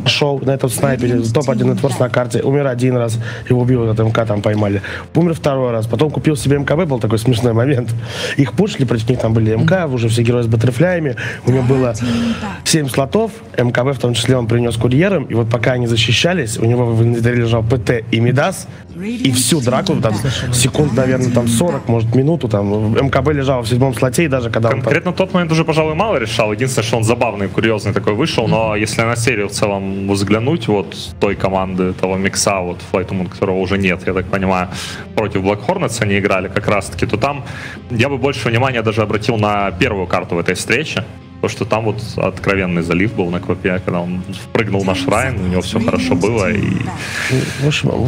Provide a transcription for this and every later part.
Шел на этом снайпере, топ-1 нетворс на карте, умер один раз, его убил, этот МК там поймали. Умер второй раз, потом купил себе МКБ, был такой смешной момент. Их пушили, против них там были МК, уже все герои с баттерфляями. У него было 7 слотов, МКБ в том числе он принес курьером, и вот пока они защищались, у него в инвентаре лежал ПТ и Мидас, и всю драку, там, секунд, наверное, там 40, может, минуту, там, МКБ лежал в 7-м слоте, и даже когда конкретно он... тот момент уже, пожалуй, мало решал. Единственное, что он забавный, курьезный такой вышел, но если на серию в целом взглянуть, вот той команды, того микса, вот Flight to Moon, которого уже нет, я так понимаю, против Black Hornets они играли как раз-таки, то там я бы больше внимания даже обратил на первую карту в этой встрече, потому что там вот откровенный залив был на Квапе, когда он впрыгнул на Шрайн, у него все хорошо было, и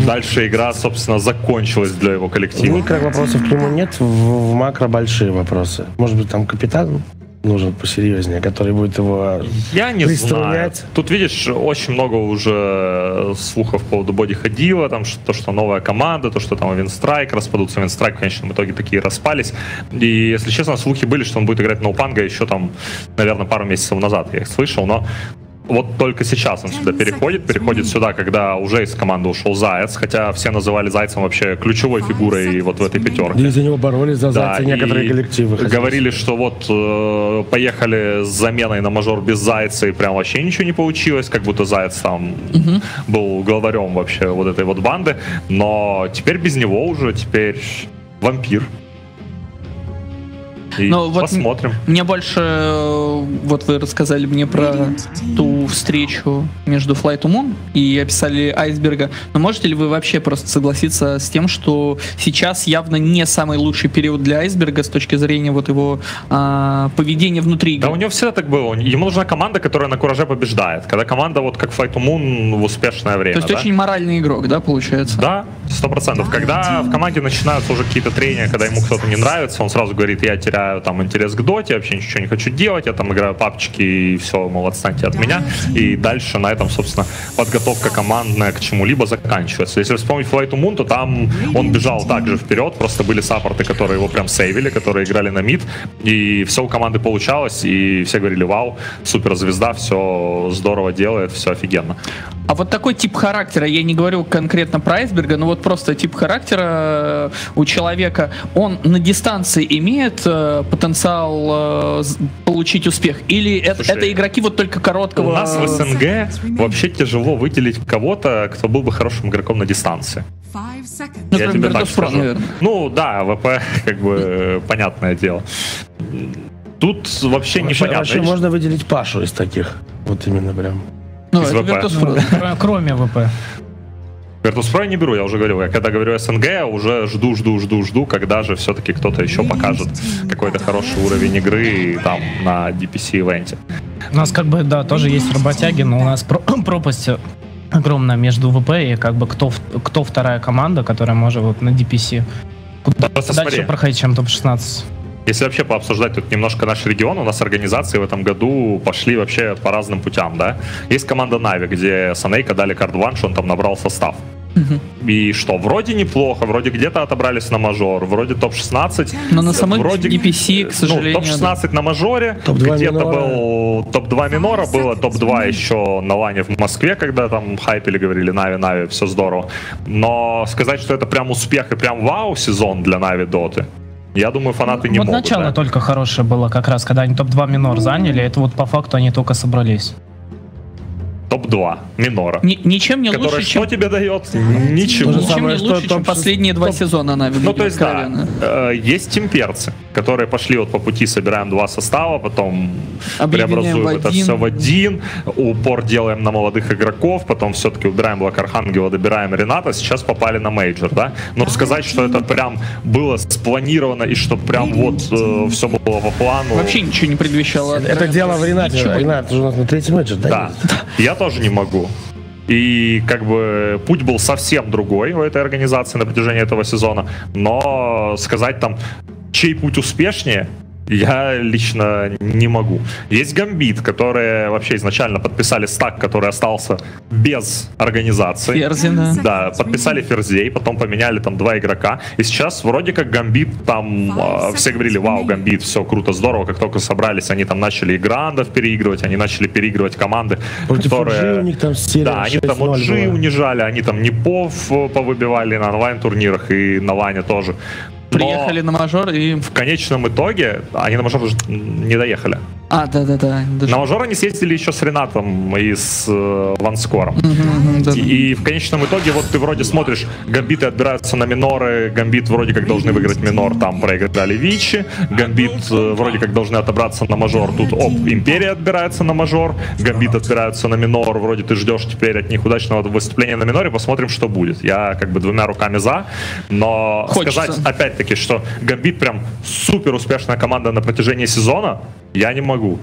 дальше игра, собственно, закончилась для его коллектива. Никак вопросов к нему нет, в макро большие вопросы. Может быть, там капитан нужен посерьезнее, который будет его я не знаю. Тут, видишь, очень много уже слухов по поводу боди ходило, там, что новая команда, то, что там Винстрайк распадутся. Винстрайк в конечном итоге такие распались. И, если честно, слухи были, что он будет играть на Панго еще там, наверное, пару месяцев назад, я их слышал, но вот только сейчас он сюда переходит сюда, когда уже из команды ушел Заяц, хотя все называли Зайцем вообще ключевой фигурой вот в этой пятерке. И за него боролись за Зайца некоторые коллективы. Говорили, что вот поехали с заменой на мажор без Зайца, и прям вообще ничего не получилось, как будто Заяц там был главарем вообще вот этой вот банды, но теперь без него уже, теперь вампир. Ну, вот посмотрим. Мне больше, вот вы рассказали мне про ту встречу между Flight to Moon и описали Айсберга. Но можете ли вы вообще просто согласиться с тем, что сейчас явно не самый лучший период для Айсберга с точки зрения вот его поведения внутри игры? Да, у него всегда так было. Ему нужна команда, которая на кураже побеждает. Когда команда вот как Flight to Moon в успешное время. То есть очень моральный игрок, да, получается? Да, 100%. Когда в команде начинаются уже какие-то трения, когда ему кто-то не нравится, он сразу говорит: я теряю там интерес к доте, вообще ничего не хочу делать, я там играю папчики и все, мол, отстаньте от меня. И дальше на этом, собственно, подготовка командная к чему-либо заканчивается. Если вспомнить Flight to Moon, то там он бежал также вперед, просто были саппорты, которые его прям сейвили, которые играли на мид, и все у команды получалось, и все говорили: вау, суперзвезда, все здорово делает, все офигенно. А вот такой тип характера, я не говорю конкретно про Айсберга, но вот просто тип характера у человека, он на дистанции имеет потенциал получить успех? Или это игроки вот только короткого... У нас в СНГ вообще тяжело выделить кого-то, кто был бы хорошим игроком на дистанции. Я тебе так скажу. Ну да, ВП, как бы, понятное дело. Тут вообще непонятно. Вообще можно выделить Пашу из таких. Вот именно прям. Ну, это Virtus.pro. Кроме ВП. Virtus.pro я не беру, я уже говорил. Я когда говорю СНГ, уже жду, когда же все-таки кто-то еще покажет какой-то хороший уровень игры там на DPC-ивенте. У нас как бы, да, тоже есть работяги, но у нас пропасть огромная между ВП и как бы кто вторая команда, которая может вот на DPC дальше проходить, чем топ-16. Если вообще пообсуждать тут немножко наш регион, у нас организации в этом году пошли вообще по разным путям, да. Есть команда Нави, где Санейка дали карт-ван, что он там набрал состав. И что, вроде неплохо, вроде где-то отобрались на мажор, вроде топ-16. Но на самой DPC, к сожалению... Ну, топ-16 на мажоре, где-то был топ-2 минора, было топ-2 еще на лане в Москве, когда там хайпели, говорили: Нави, все здорово. Но сказать, что это прям успех и прям вау сезон для Нави Доты, я думаю, фанаты не могут. Вот начало только хорошее было, как раз, когда они топ-2 минор заняли, это вот по факту они только собрались. Топ-2 минора. Ничем не лучше, чем... Что тебе дает? Ничего. Ничем не лучше, чем последние 2 сезона Нави. Ну, то есть, да, есть имперцы, которые пошли вот по пути: собираем 2 состава, потом преобразуем это все в один, упор делаем на молодых игроков, потом все-таки убираем Блэк Архангела, добираем Рената, сейчас попали на мейджор, да? Но сказать, что это прям было спланировано и что прям вот все было по плану... Вообще ничего не предвещало. Это дело в Ренате. Ренат уже у нас на 3-й мейджор, да? Да. Я тоже не могу. И как бы путь был совсем другой у этой организации на протяжении этого сезона. Но сказать там, чей путь успешнее, Я лично не могу. Есть Гамбит, которые вообще изначально подписали стак, который остался без организации. Ферзина. Да, подписали Ферзей, потом поменяли там 2 игрока. И сейчас вроде как Гамбит там, все говорили, вау, Гамбит, все круто, здорово. Как только собрались, они там начали и грандов переигрывать, они начали переигрывать команды, против которые... у них там серия, да, они там OG унижали, они там Непов повыбивали на онлайн-турнирах и на Ване тоже. Приехали на мажор и... В конечном итоге они на мажор уже не доехали. А, да-да-да. На мажор они съездили еще с Ренатом и с Ванскором. Да. И в конечном итоге вот ты вроде смотришь, Гамбиты отбираются на миноры, Гамбит вроде как должны выиграть минор, там проиграли Вичи, Гамбит вроде как должны отобраться на мажор, тут Империя отбирается на мажор, Гамбит отбираются на минор, вроде ты ждешь теперь от них удачного выступления на миноре, посмотрим, что будет. Я как бы 2 руками за, но хочется сказать опять-таки, что Гамбит прям супер успешная команда на протяжении сезона, я не могу.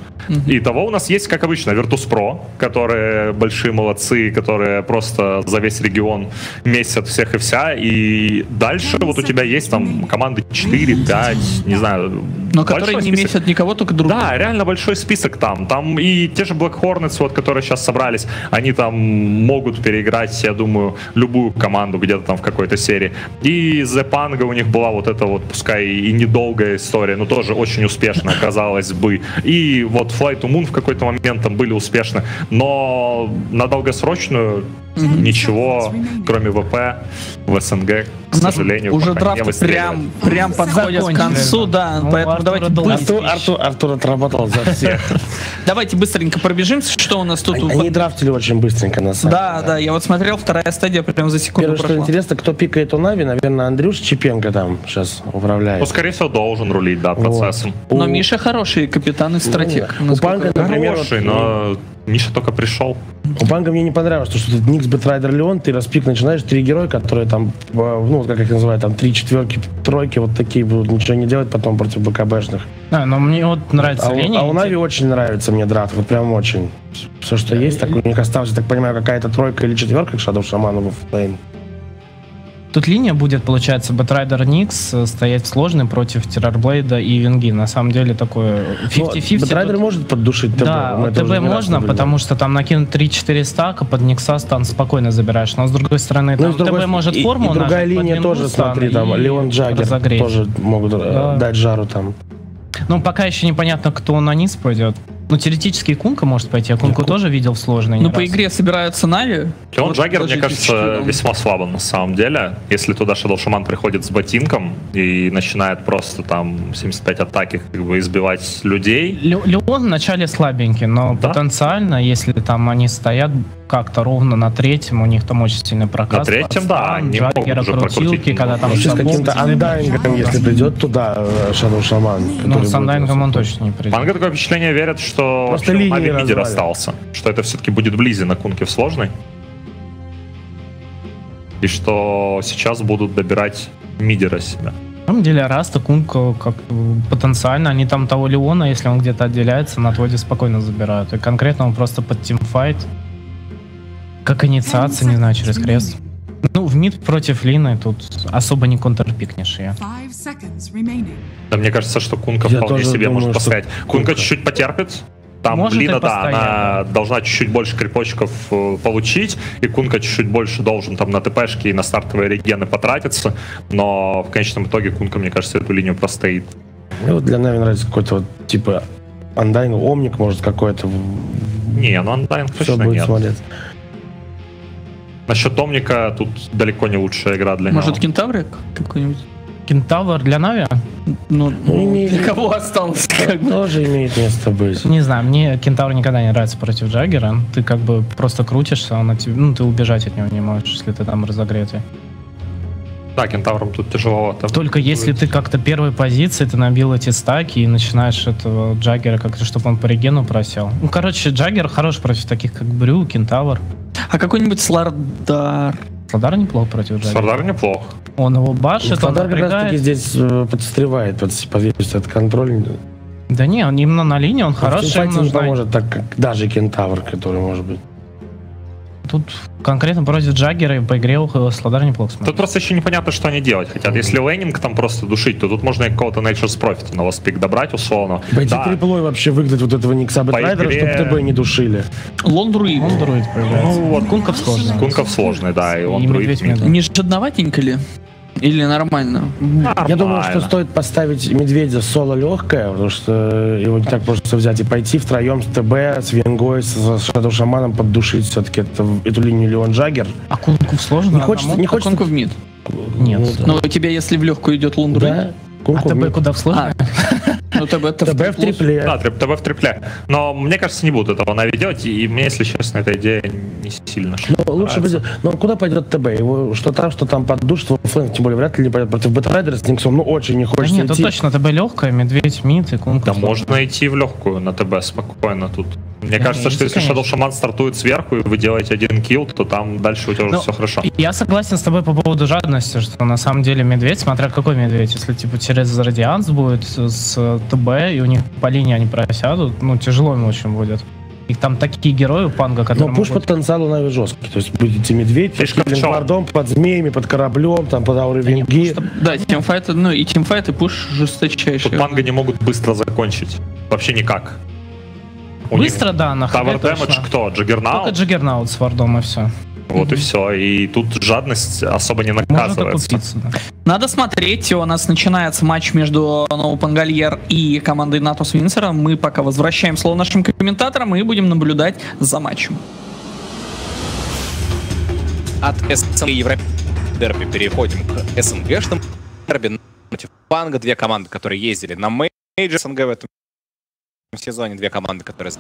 И того у нас есть, как обычно, Virtus.pro, которые большие молодцы, которые просто за весь регион месяц всех и вся. И дальше вот у тебя есть там команды 4-5, не знаю. Но которые не месяц никого, только друг. Да, реально большой список там. Там и те же Black Hornets, вот, которые сейчас собрались, они там могут переиграть, я думаю, любую команду где-то там в какой-то серии. И The Pango у них была вот эта вот, пускай и недолгая история, но тоже очень успешная, казалось бы. И вот Flight to Moon в какой-то момент там были успешны, но на долгосрочную ничего, кроме ВП, в СНГ, к сожалению, уже пока драфт прям подходит к концу, да, поэтому давайте Артур отработал за всех. Давайте быстренько пробежимся, что у нас тут. Они драфтили очень быстренько, на самом деле. Да, я вот смотрел, 2-я стадия прям за секунду Первое, что интересно, кто пикает у Нави, наверное, Андрюш Чепенко там сейчас управляет. Ну, скорее всего, должен рулить, да, процессом. Но Миша хороший капитан и стратег. У Панга, например, хороший, но Миша только пришел. У Панга мне не понравилось, что тут Никс, Бэтрайдер, Леон, ты распик начинаешь, 3 героя, которые там, ну, как их называют, там 3 четверки, тройки, вот такие будут ничего не делать потом против БКБшных. Да, но мне вот нравится линия. А у Нави очень нравится мне драфт, вот прям очень. Все, что есть, так у них осталось, я так понимаю, какая-то тройка или четверка к Shadow Shaman в оффлейн. Тут линия будет, получается, Бэтрайдер Никс стоять сложный против Террорблейда и Винги. На самом деле такое 50-50. Бэтрайдер может поддушить ТБ. Да, ТБ можно, потому что там накинуть 3-4 стака, под Никса стан спокойно забираешь. Но с другой стороны, там ТБ может форму. И другая линия тоже, смотри, там Леон Джаггер тоже могут дать жару там. Ну, пока еще непонятно, кто на низ пойдет. Ну, теоретически Кунка может пойти, а Кунку тоже видел в сложной. Ну, по игре собираются Нави. Леон Джаггер, мне кажется, весьма слабо на самом деле. Если туда Shadow Shaman приходит с ботинком и начинает просто там 75 атаки как бы избивать людей. Леон вначале слабенький, но потенциально, если там они стоят как-то ровно на 3-м, у них там очень сильный прокат. На 3-м, да, они могут уже крутилки, когда там с каким-то андайнгом, если придет туда Shadow Shaman. Ну, с андайнгом он точно не придет. Панго такое впечатление верят, что просто лидер остался. Что это все-таки будет близи на Кунке в сложной. И что сейчас будут добирать мидера себя. На самом деле Раста, Кунка, как потенциально, они там того Леона, если он где-то отделяется, на тводе спокойно забирают. И конкретно он просто под тимфайт. Как инициация, не знаю, через крест. Ну, в мид против Лины тут особо не контрпикнешь ее. Да, мне кажется, что Кунка вполне себе может поставить. Кунка чуть-чуть потерпит. Там может Лина, да, она должна чуть-чуть больше крипочков получить, и Кунка чуть-чуть больше должен там на ТПшки и на стартовые регены потратиться, но в конечном итоге Кунка, мне кажется, эту линию простоит. Мне вот для Нави нравится какой-то вот, типа, Андайнг, Омник, может, какой-то. Не, ну Андайнг точно нет. Смотреть. Насчет Омника тут далеко не лучшая игра для него. Может, Кентаврик какой-нибудь? Кентавр для Нави? Ну для кого остался? Тоже имеет место быть. Не знаю, мне Кентавр никогда не нравится против Джаггера. Ты как бы просто крутишься, он тебе, ну, ты убежать от него не можешь, если ты там разогретый. Да, Кентавром тут тяжеловато. Только если ты как-то первой позиции, ты набил эти стаки и начинаешь этого Джаггера как-то, чтобы он по регену просел. Ну, короче, Джаггер хорош против таких, как Брю, Кентавр. А какой-нибудь Слардар? Слардар неплохо против Джаггера. Слардар неплох. Он его башит, Слардар как раз таки здесь подстревает, подвесит от контроля. Да не, он именно на линии, он хороший. В не поможет, так как даже Кентавр, который может быть. тут конкретно против Джаггера и по игре у Сладар неплохо смотрит. Тут просто еще непонятно, что они делать хотят. Если лейнинг там просто душить, то тут можно и какого-то Nature's Profit на лоспик добрать, условно. Пойти триплой вообще выгнать вот этого Никса Бэтрайдера, чтобы ТБ не душили. Лондруид появляется. Ну вот, Кунков сложный. Кунков сложный, да, и Лондруид. Не жадноватенько ли? Или нормально? Я думаю, что стоит поставить Медведя соло легкое, потому что его не так просто взять и пойти втроем с ТБ, с Венгой, с Shadow Шаманом поддушить все-таки эту линию Леон Джаггер. А Кунков сложно? Не хочется Кунков в мид. Нет. Но у тебя, если в легкую идет Лондруид... Да. А ТБ куда в сложное? Ну, ТБ в трипле. Да, ТБ в трипле. Но мне кажется, не будут этого Нави делать, и мне, если честно, эта идея не сильно. Ну, лучше бы... Но куда пойдет ТБ? Его что там поддушит, во флэнг, тем более вряд ли не пойдет против Бэтрайдера с Никсом, ну очень не хочется идти. Нет, точно ТБ легкая, Медведь, мид и Кунков. Да можно идти в легкую на ТБ спокойно тут. Мне кажется, что если Shadow Shaman стартует сверху, и вы делаете один килл, то там дальше у тебя уже все хорошо. Я согласен с тобой по поводу жадности, что на самом деле Медведь, смотря какой Медведь, если типа через Радианс будет с ТБ, и у них по линии они просядут, ну тяжело им очень будет. Их там такие герои у Панга, которые но пуш-потенциал у Нави жесткий. То есть будете Медведь, под линквардом, под змеями, под кораблем, там под аурой Венги. Да, тимфайт, ну и тимфайт, и пуш жесточайший. Тут Панга не могут быстро закончить. Вообще никак. Быстро, да, на Tower Damage кто? Джаггернаут? Только Джаггернаут с вардом и все. Вот и все. И тут жадность особо не наказывается. Купиться, да. Надо смотреть. У нас начинается матч между Пангальер и командой Natus Vincere. Мы пока возвращаем слово нашим комментаторам и будем наблюдать за матчем. От СНГ Европы дерби переходим к СНГшным дерби против Панга. Две команды, которые ездили на мейджор СНГ в этом сезоне, две команды, которые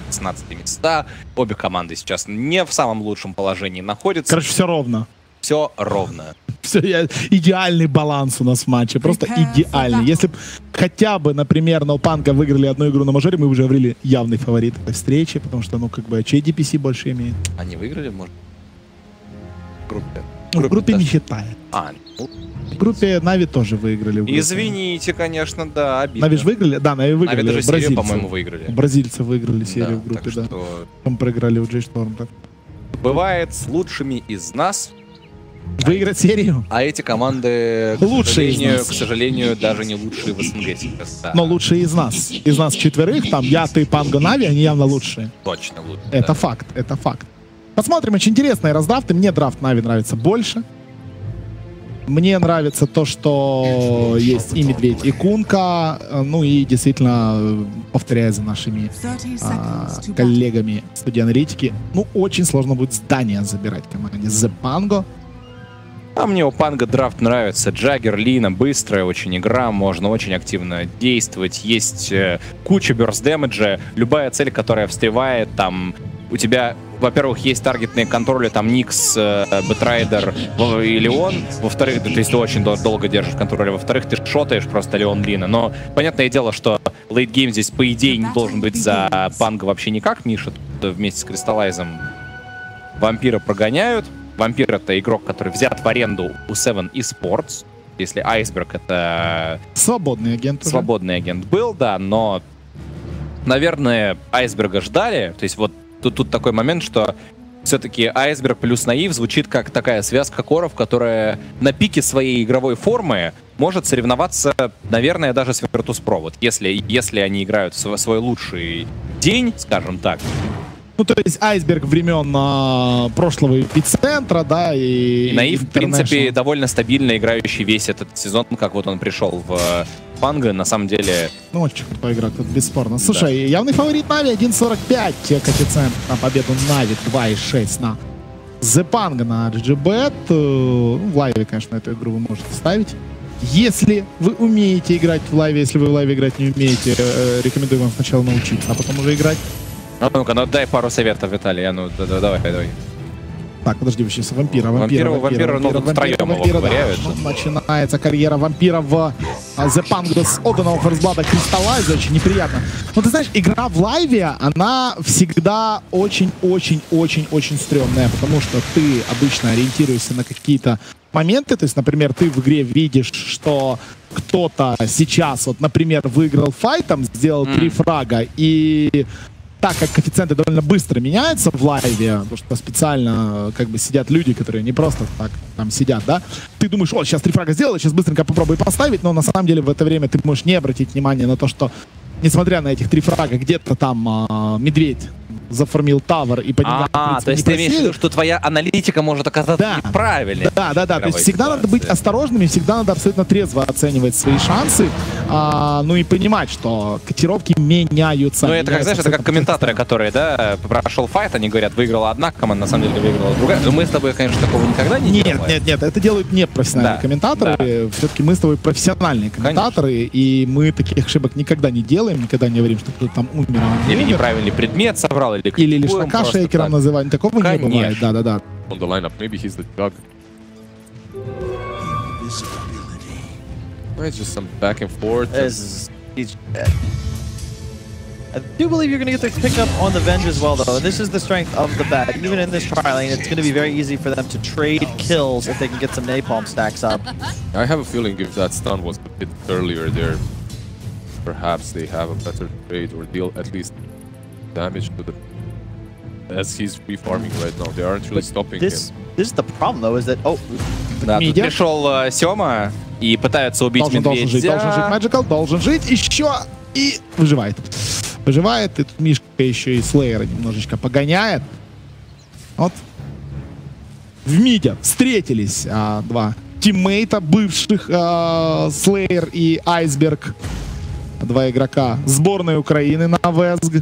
16 места. Обе команды сейчас не в самом лучшем положении находятся. Короче, все ровно. Все ровно. Все, идеальный баланс у нас в матче. Просто идеальный. Если бы хотя бы, например, на Панга выиграли одну игру на мажоре, мы уже говорили явный фаворит этой встречи, потому что, ну, как бы, чей DPC больше имеет? Они выиграли, может? В группе не считает. В группе Нави тоже выиграли. Извините, конечно, да, обидно. Нави же выиграли? Да, Нави выиграли. Нави даже серию, по-моему, выиграли. Бразильцы выиграли серию в группе, да. Что... Там проиграли у J-Storm, так. Бывает с лучшими из нас. Выиграть серию? А эти команды, к сожалению, даже не лучшие в СНГ сейчас. Да. Но лучшие из нас. Из нас четверых, там, я, ты, Панго, Нави, они явно лучшие. Точно лучше. Это факт, это факт. Посмотрим, очень интересные раздрафты. Мне драфт Нави нравится больше. Мне нравится то, что есть и Медведь, и Кунка. Ну и действительно, повторяя за нашими коллегами студии-аналитики, ну очень сложно будет здание забирать команде The Pango. А мне у Панго драфт нравится. Джаггер, Лина, быстрая очень игра, можно очень активно действовать. Есть куча бёрст-дэмэджа. Любая цель, которая встревает, там у тебя, во-первых, есть таргетные контроли, там Никс, Бэтрайдер и Леон. Во-вторых, то есть ты очень долго держишь контроль. Во-вторых, ты шотаешь просто Леон Лина. Но понятное дело, что лейтгейм здесь, по идее, не должен быть за Панго вообще никак. Миша вместе с Кристаллайзом вампира прогоняют. Вампир — это игрок, который взят в аренду у Seven Esports. Если Айсберг — это... Свободный агент. Свободный агент был, да, но, наверное, Айсберга ждали. То есть вот тут такой момент, что все-таки Айсберг плюс Наив звучит как такая связка коров, которая на пике своей игровой формы может соревноваться, наверное, даже с Virtus.pro. Вот если они играют в свой лучший день, скажем так. Ну, то есть Айсберг времен прошлого эпицентра, да, и Наив, в принципе, довольно стабильно играющий весь этот сезон, как вот он пришел в Панго, на самом деле... Ну, очень крутая игра, тут бесспорно. Слушай, да. Явный фаворит Нави 1.45, коэффициент на победу Нави 2.6 на The Pango на GGBET. В лайве, конечно, эту игру вы можете ставить. Если вы умеете играть в лайве, если вы в лайве играть не умеете, рекомендую вам сначала научиться, а потом уже играть. Ну-ка, ну дай пару советов, Виталий. Ну, давай. Так, подожди, вы сейчас вампира, ну, втроем его ковыряют. Да. Начинается карьера вампира в The Pango с отданного ферстблада Кристаллайза. Очень неприятно. Но ты знаешь, игра в лайве, она всегда очень-очень-очень-очень стрёмная, потому что ты обычно ориентируешься на какие-то моменты. То есть, например, ты в игре видишь, что кто-то сейчас, вот, например, выиграл файт, там, сделал 3 фрага, и так как коэффициенты довольно быстро меняются в лайве, потому что специально как бы сидят люди, которые не просто так там сидят, да, ты думаешь, о, сейчас 3 фрага сделал, сейчас быстренько попробую поставить, но на самом деле в это время ты можешь не обратить внимание на то, что, несмотря на этих 3 фрага, где-то там медведь заформил тавер и поднимает. То есть ты имеешь в виду, что твоя аналитика может оказаться неправильной. Да. То есть всегда надо быть осторожными, всегда надо абсолютно трезво оценивать свои шансы, ну и понимать, что котировки меняются. Ну это как, знаешь, это как комментаторы, которые, да, прошел файт, они говорят, выиграла одна команда, на самом деле выиграла другая. Но мы с тобой, конечно, такого никогда не делаем. Нет, это делают не профессиональные комментаторы. Да. Все-таки мы с тобой профессиональные комментаторы, конечно. И мы таких ошибок никогда не делаем, никогда не говорим, что кто-то там умер. Или неправильный предмет собрал, или лишь шейкером называть. Такого не бывает. Да. On the lineup, maybe he's the dog. It's just some back and forth. I do believe you're going to get the pickup on the Venge as well, though. And this is the strength of the bat. Even in this tri lane, it's going to be very easy for them to trade kills if they can get some napalm stacks up. I have a feeling if that stun was a bit earlier there, perhaps they have a better trade or deal at least damage to the... As he's free farming right now, they aren't really stopping him. This is the problem, though, is that... Oh, да, тут пришел Сёма и пытаются убить медведя. Должен жить Magical, должен жить еще и выживает. Выживает, и тут Мишка еще и Слеера немножечко погоняет. Вот. В миде встретились два тиммейта бывших, Слеер и Айсберг. 2 игрока сборной Украины на ВСГ.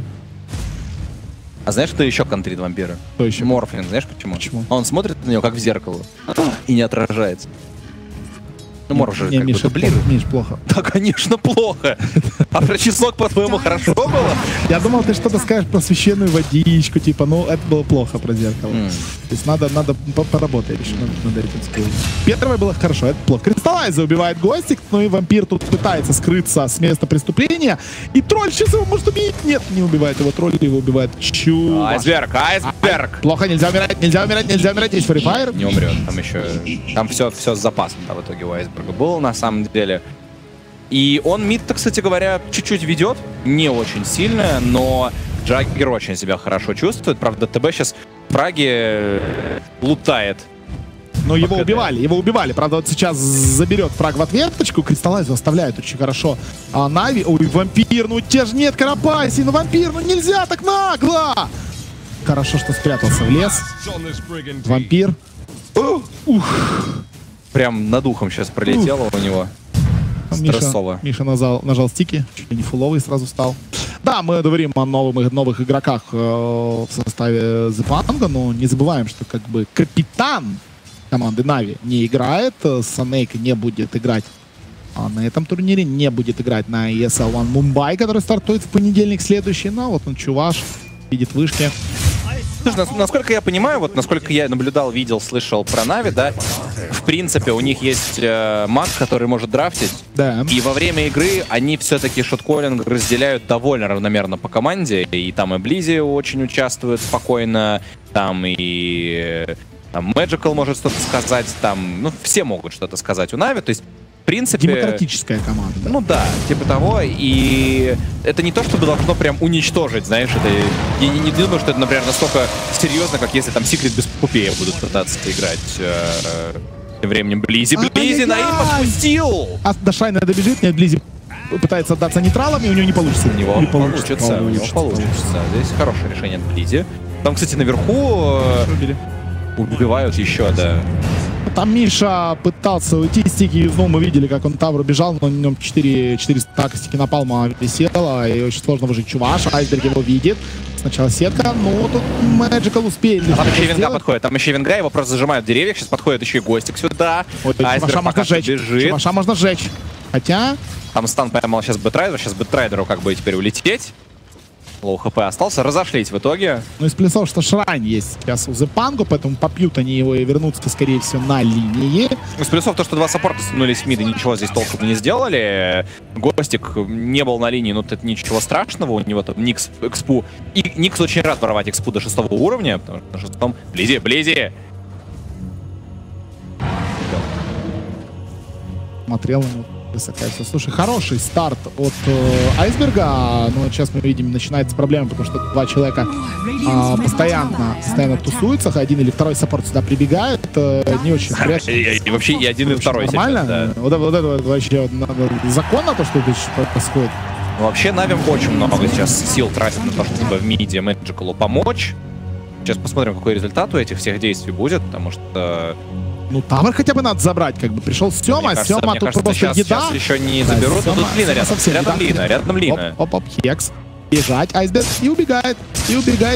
А знаешь, кто еще контрит вампира? Кто еще? Морфлин. Знаешь почему? Он смотрит на него как в зеркало и не отражается. Ну, Морф же как бы дублирует. Миш, плохо. Да, конечно, плохо. А про чеснок, по-твоему, хорошо было? Я думал, ты что-то скажешь про священную водичку, типа, ну, это было плохо про зеркало. То есть надо поработать еще над этим скиллом. Первое было хорошо, это плохо. Кристаллайза убивает Гостик, ну и вампир тут пытается скрыться с места преступления. И тролль сейчас его может убить. Нет, не убивает его, тролль его убивает. Айсберг! Плохо, нельзя умирать, есть фрифайр. Не умрет, там еще... Там все с запасом, да, в итоге у Айсберга был, на самом деле. И он мид-то, кстати говоря, чуть-чуть ведет, не очень сильно, но Джаггер очень себя хорошо чувствует. Правда, ТБ сейчас в Праге лутает. Но его убивали. Правда, вот сейчас заберет фраг в ответочку. Кристаллайзу оставляет очень хорошо. А Нави... Ой, вампир, ну у тебя же нет карапаси. Ну вампир, ну нельзя так нагло. Хорошо, что спрятался в лес. Вампир. Прям над ухом сейчас пролетело у него. Миша нажал стики, чуть ли не фуловый сразу стал. Да, мы говорим о новых игроках в составе The Pango, но не забываем, что как бы капитан команды Нави не играет, Санейк не будет играть на этом турнире, не будет играть на ESL One Mumbai, который стартует в понедельник следующий, но вот он чуваш, видит вышки. Насколько я понимаю, вот насколько я наблюдал, видел, слышал про Нави, да, в принципе, у них есть маг, который может драфтить, да. И во время игры они все-таки шотколлинг разделяют довольно равномерно по команде, и там и Близи очень участвует спокойно, там и там Magical может что-то сказать, там, ну, все могут что-то сказать у Нави, то есть в принципе... Демократическая команда. Ну да, типа того, и это не то, чтобы должно прям уничтожить, знаешь, это... Я не думаю, что это, например, настолько серьезно, как если там Секрет без Пупея будут пытаться играть. Тем временем Близи на им отпустил! А до Шайна добежит, нет, Близи пытается отдаться нейтралом, и у него не получится. У него получится. Здесь хорошее решение от Близи. Там, кстати, наверху убивают еще, да. Там Миша пытался уйти, стики юзнул, мы видели, как он Тавру бежал, но на нем 400 стики напалма висело, и очень сложно выжить чуваш, Айсберг его видит. Сначала сетка, но тут Magical успеет. А там еще и Венга подходит, его просто зажимают в деревьях, сейчас подходит еще и Гостик сюда. Айсберг пока что бежит. Чуваша можно сжечь, хотя... Там стан поймал сейчас Бэтрайдеру как бы теперь улететь. Лоу хп остался, разошлись в итоге. Ну из плюсов, что Шрайн есть сейчас у The Pango, поэтому попьют они его и вернутся, скорее всего, на линии. Из плюсов то, что 2 саппорта становились в мид и ничего здесь толком не сделали. Гостик не был на линии, но это ничего страшного, у него там Никс экспу. И Никс очень рад воровать экспу до 6 уровня, потому что на 6 Близи! Смотрел ему. Высокая все. Слушай, хороший старт от Айсберга, но сейчас мы видим, начинается проблема, потому что два человека постоянно тусуются, один или второй саппорт сюда прибегает, не очень приятно. И вообще и один, и второй. Нормально? Сейчас, да. Вот это вообще законно, то, что здесь происходит? Ну, вообще, Нави очень много сейчас сил тратит на то, чтобы в миде Мэджикалу помочь. Сейчас посмотрим, какой результат у этих всех действий будет, потому что... Ну, тавер хотя бы надо забрать, как бы. Пришел Сёма, Сёма тут просто сейчас, еда. Сейчас еще не заберут, но тут Лина рядом Лина. Оп, Хекс. Бежать, Айсберг, и убегает,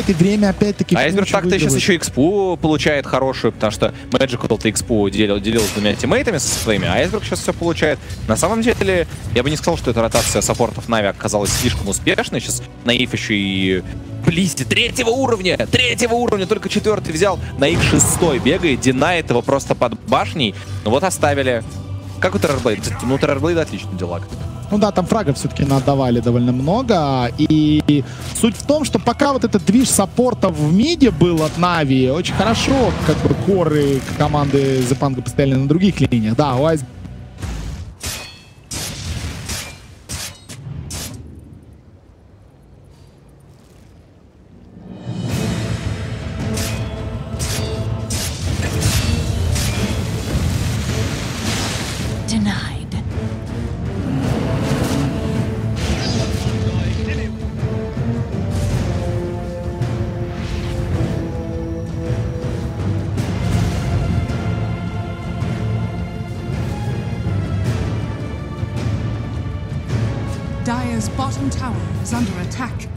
и время опять-таки... Айсберг так-то сейчас еще экспу получает хорошую, потому что Мэджикал-то экспу делил с двумя тиммейтами со своими, а Айсберг сейчас все получает. На самом деле, я бы не сказал, что эта ротация саппортов Нави оказалась слишком успешной. Сейчас Наив еще и близко третьего уровня, только 4-й взял, Наив 6-й бегает, динает его просто под башней. Ну вот оставили. Как у Террорблейда? Ну, Террорблейда отлично дела. Ну да, там фрагов все-таки наотдавали довольно много. И суть в том, что пока вот этот движ саппортов в миде был от Нави, очень хорошо, как бы, коры команды The Pango постояли на других линиях. Да, у Айсберга. Dire's bottom tower is under attack.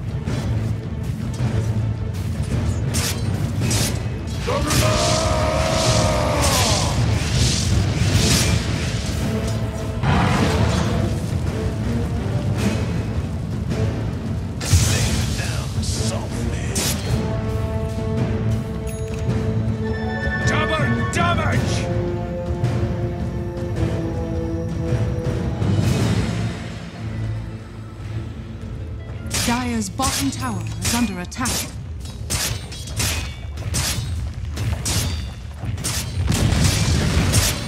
Dire's bottom tower is under attack.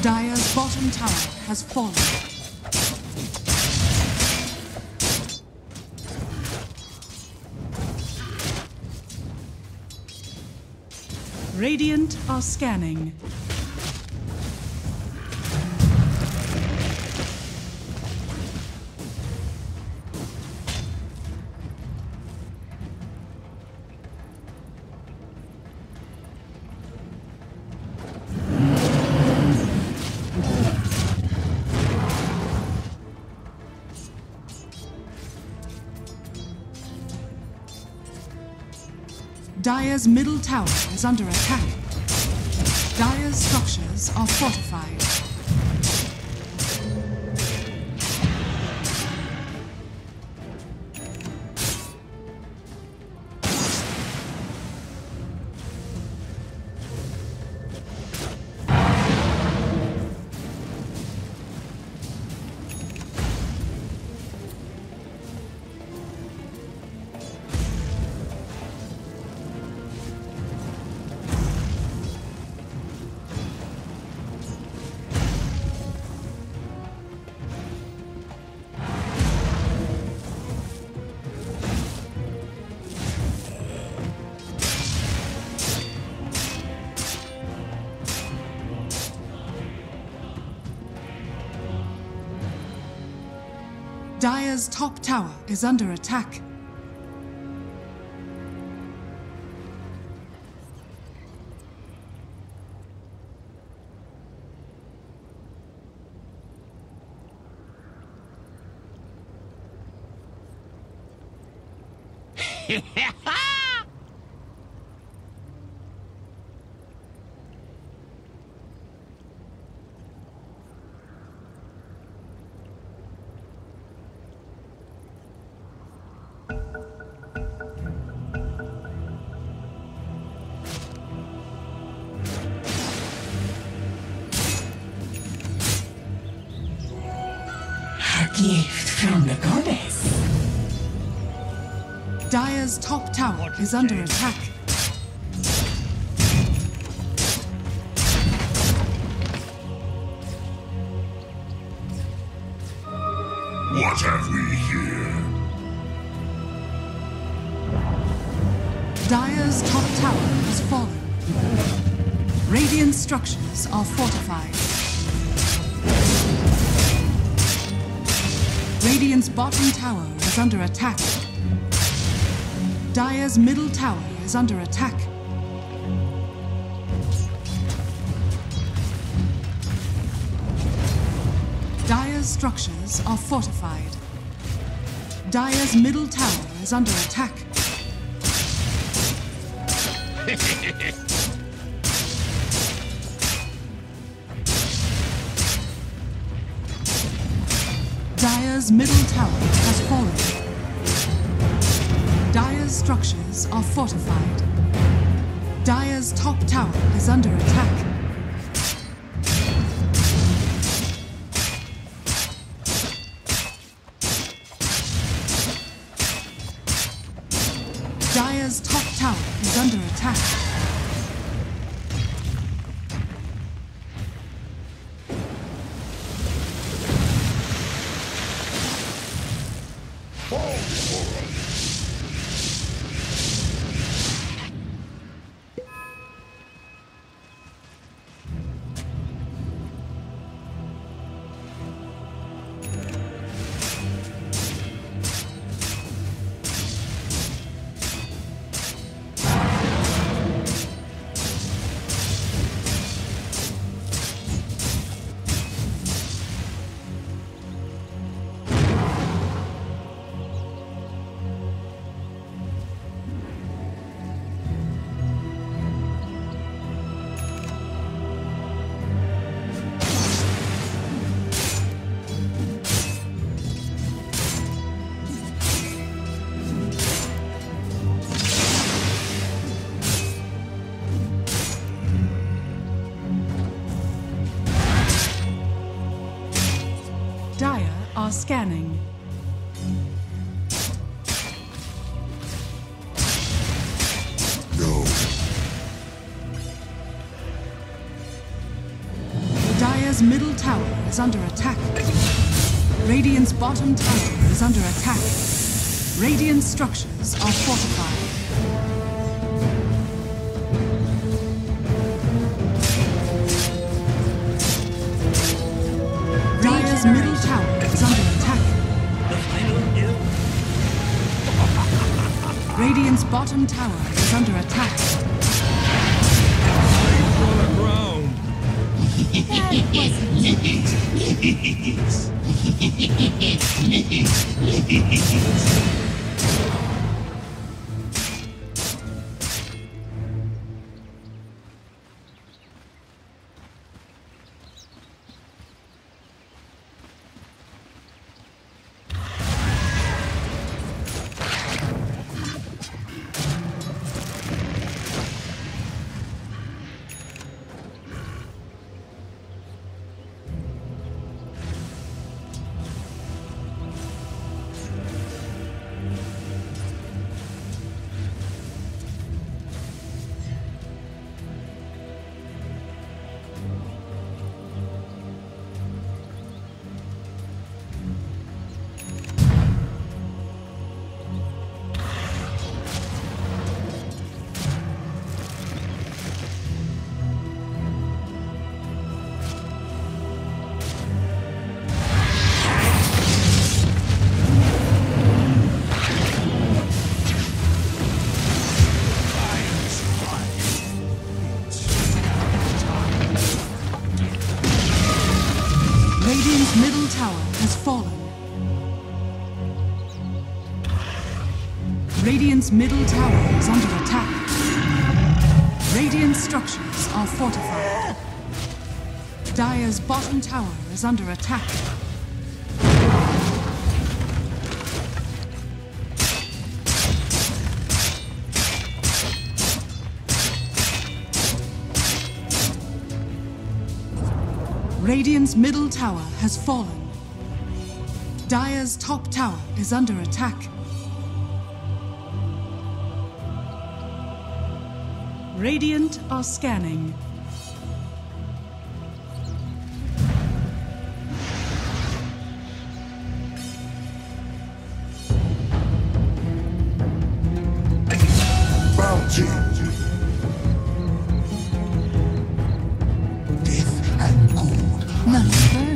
Dire's bottom tower has fallen. Radiant are scanning. Dire's middle tower is under attack. Dire's structures are fortified. Dire's top tower is under attack. Gift from the goddess. Dire's top tower is under attack. What have we here? Dire's top tower has fallen. Radiant structures are fortified. Radiant's bottom tower is under attack. Dire's middle tower is under attack. Dire's structures are fortified. Dire's middle tower is under attack. Dire's middle tower has fallen. Dire's structures are fortified. Dire's top tower is under attack. Dire's top tower is under attack. Dire are scanning. No. Dire's middle tower is under attack. Radiant's bottom tower is under attack. Radiant structures are fortified. Dire's middle tower is under attack. Radiant's bottom tower is under attack. Radiant's middle tower has fallen. Radiant's middle tower is under attack. Radiant structures are fortified. Dire's bottom tower is under attack. Radiant's middle tower has fallen. Dire's top tower is under attack. Radiant are scanning. Bounty. Death and good. None burn.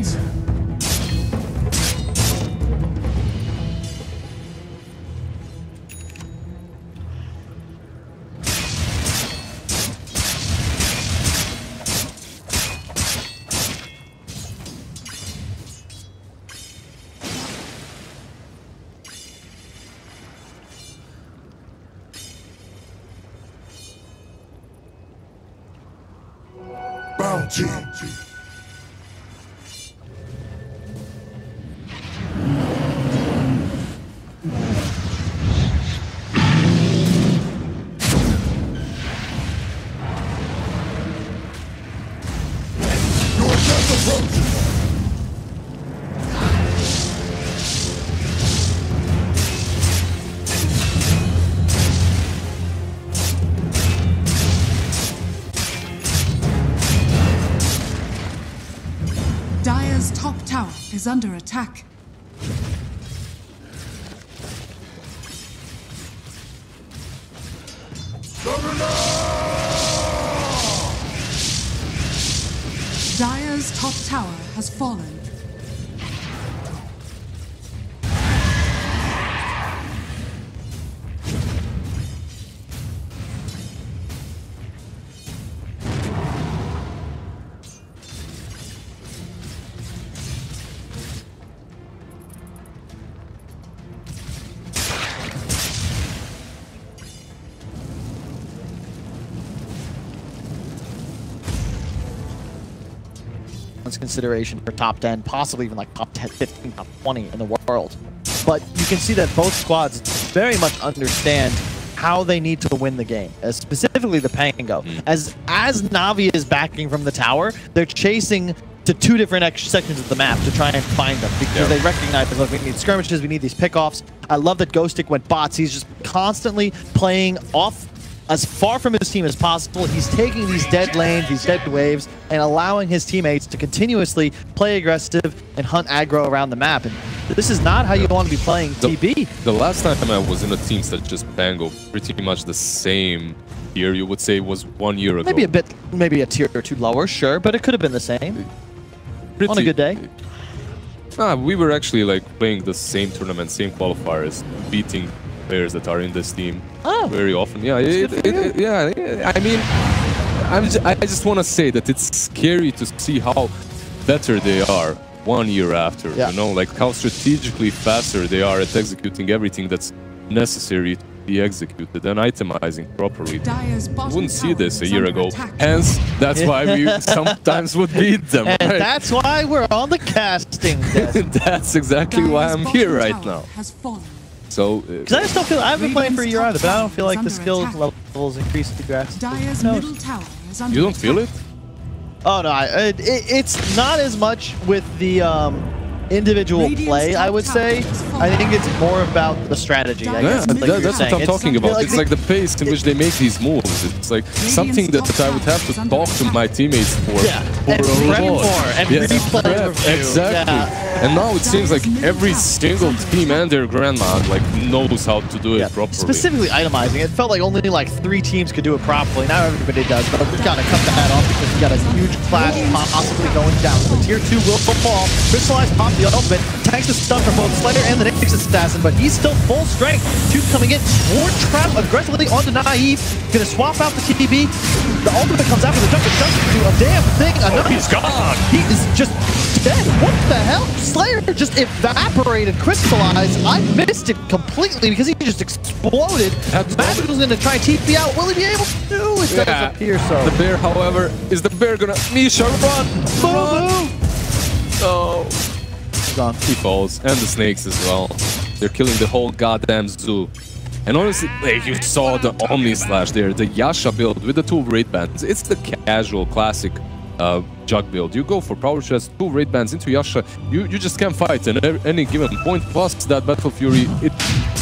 Bounty. Your death approaches. Dire's top tower is under attack. Dire's top tower has fallen. Consideration for top 10, possibly even like top 10, 15, top 20 in the world. But you can see that both squads very much understand how they need to win the game, specifically the Pango. As Na'Vi is backing from the tower, they're chasing to two different sections of the map to try and find them because they recognize, look, we need skirmishes, we need these pickoffs. I love that Ghostic went bots. He's just constantly playing off as far from his team as possible. He's taking these dead lanes, these dead waves, and allowing his teammates to continuously play aggressive and hunt aggro around the map. And this is not how you want to be playing TB. The last time I was in a team such as Pango, pretty much the same tier, you would say, was 1 year ago. Maybe a tier or two lower, sure, but it could have been the same. On a good day. We were actually like playing the same tournament, same qualifiers, beating players that are in this team very often. Yeah, I mean, I just want to say that it's scary to see how better they are 1 year after. You know, like how strategically faster they are at executing everything that's necessary to be executed and itemizing properly. You wouldn't see this a year ago. Hence, that's why we sometimes would beat them. And that's why we're on the casting desk. That's exactly why I'm here right now. So, because I just don't feel, I haven't been playing for a year either, but I don't feel like the skill levels increase too drastically. You don't feel it? Oh no, it's not as much with the individual play, I would say. I think it's more about the strategy. I guess, that's what I'm talking about. It's like the pace in which they make these moves. It's like something that I would have to talk to my teammates for a lot. Exactly. And now it seems like every single team and their grandma like knows how to do it properly. Specifically itemizing, it felt like only like 3 teams could do it properly. Now everybody does, but we've got to cut that off because we've got a huge clash possibly going down. So tier 2 will fall. Crystallize pop the ultimate. Tanks the stun for both Slayer and the Natus assassin, but he's still full strength. 2 coming in. Ward trap aggressively onto Naive. Gonna swap out the TB. The ultimate comes after the jump, but doesn't do a damn thing. He's gone. He is just dead. What the hell? Slayer just evaporated, crystallized. I missed it completely because he just exploded. Magical's gonna try and TP out. Will he be able to do it? Doesn't appear so. The bear, however, is the bear gonna Misha run? Oh. Gone. He falls, and the snakes as well. They're killing the whole goddamn zoo. And honestly, like you saw the Omni Slash there, the Yasha build with the 2 raid bands. It's the casual, classic jug build. You go for power chest, 2 raid bands into Yasha, you just can't fight at any given point. Plus that Battle Fury, it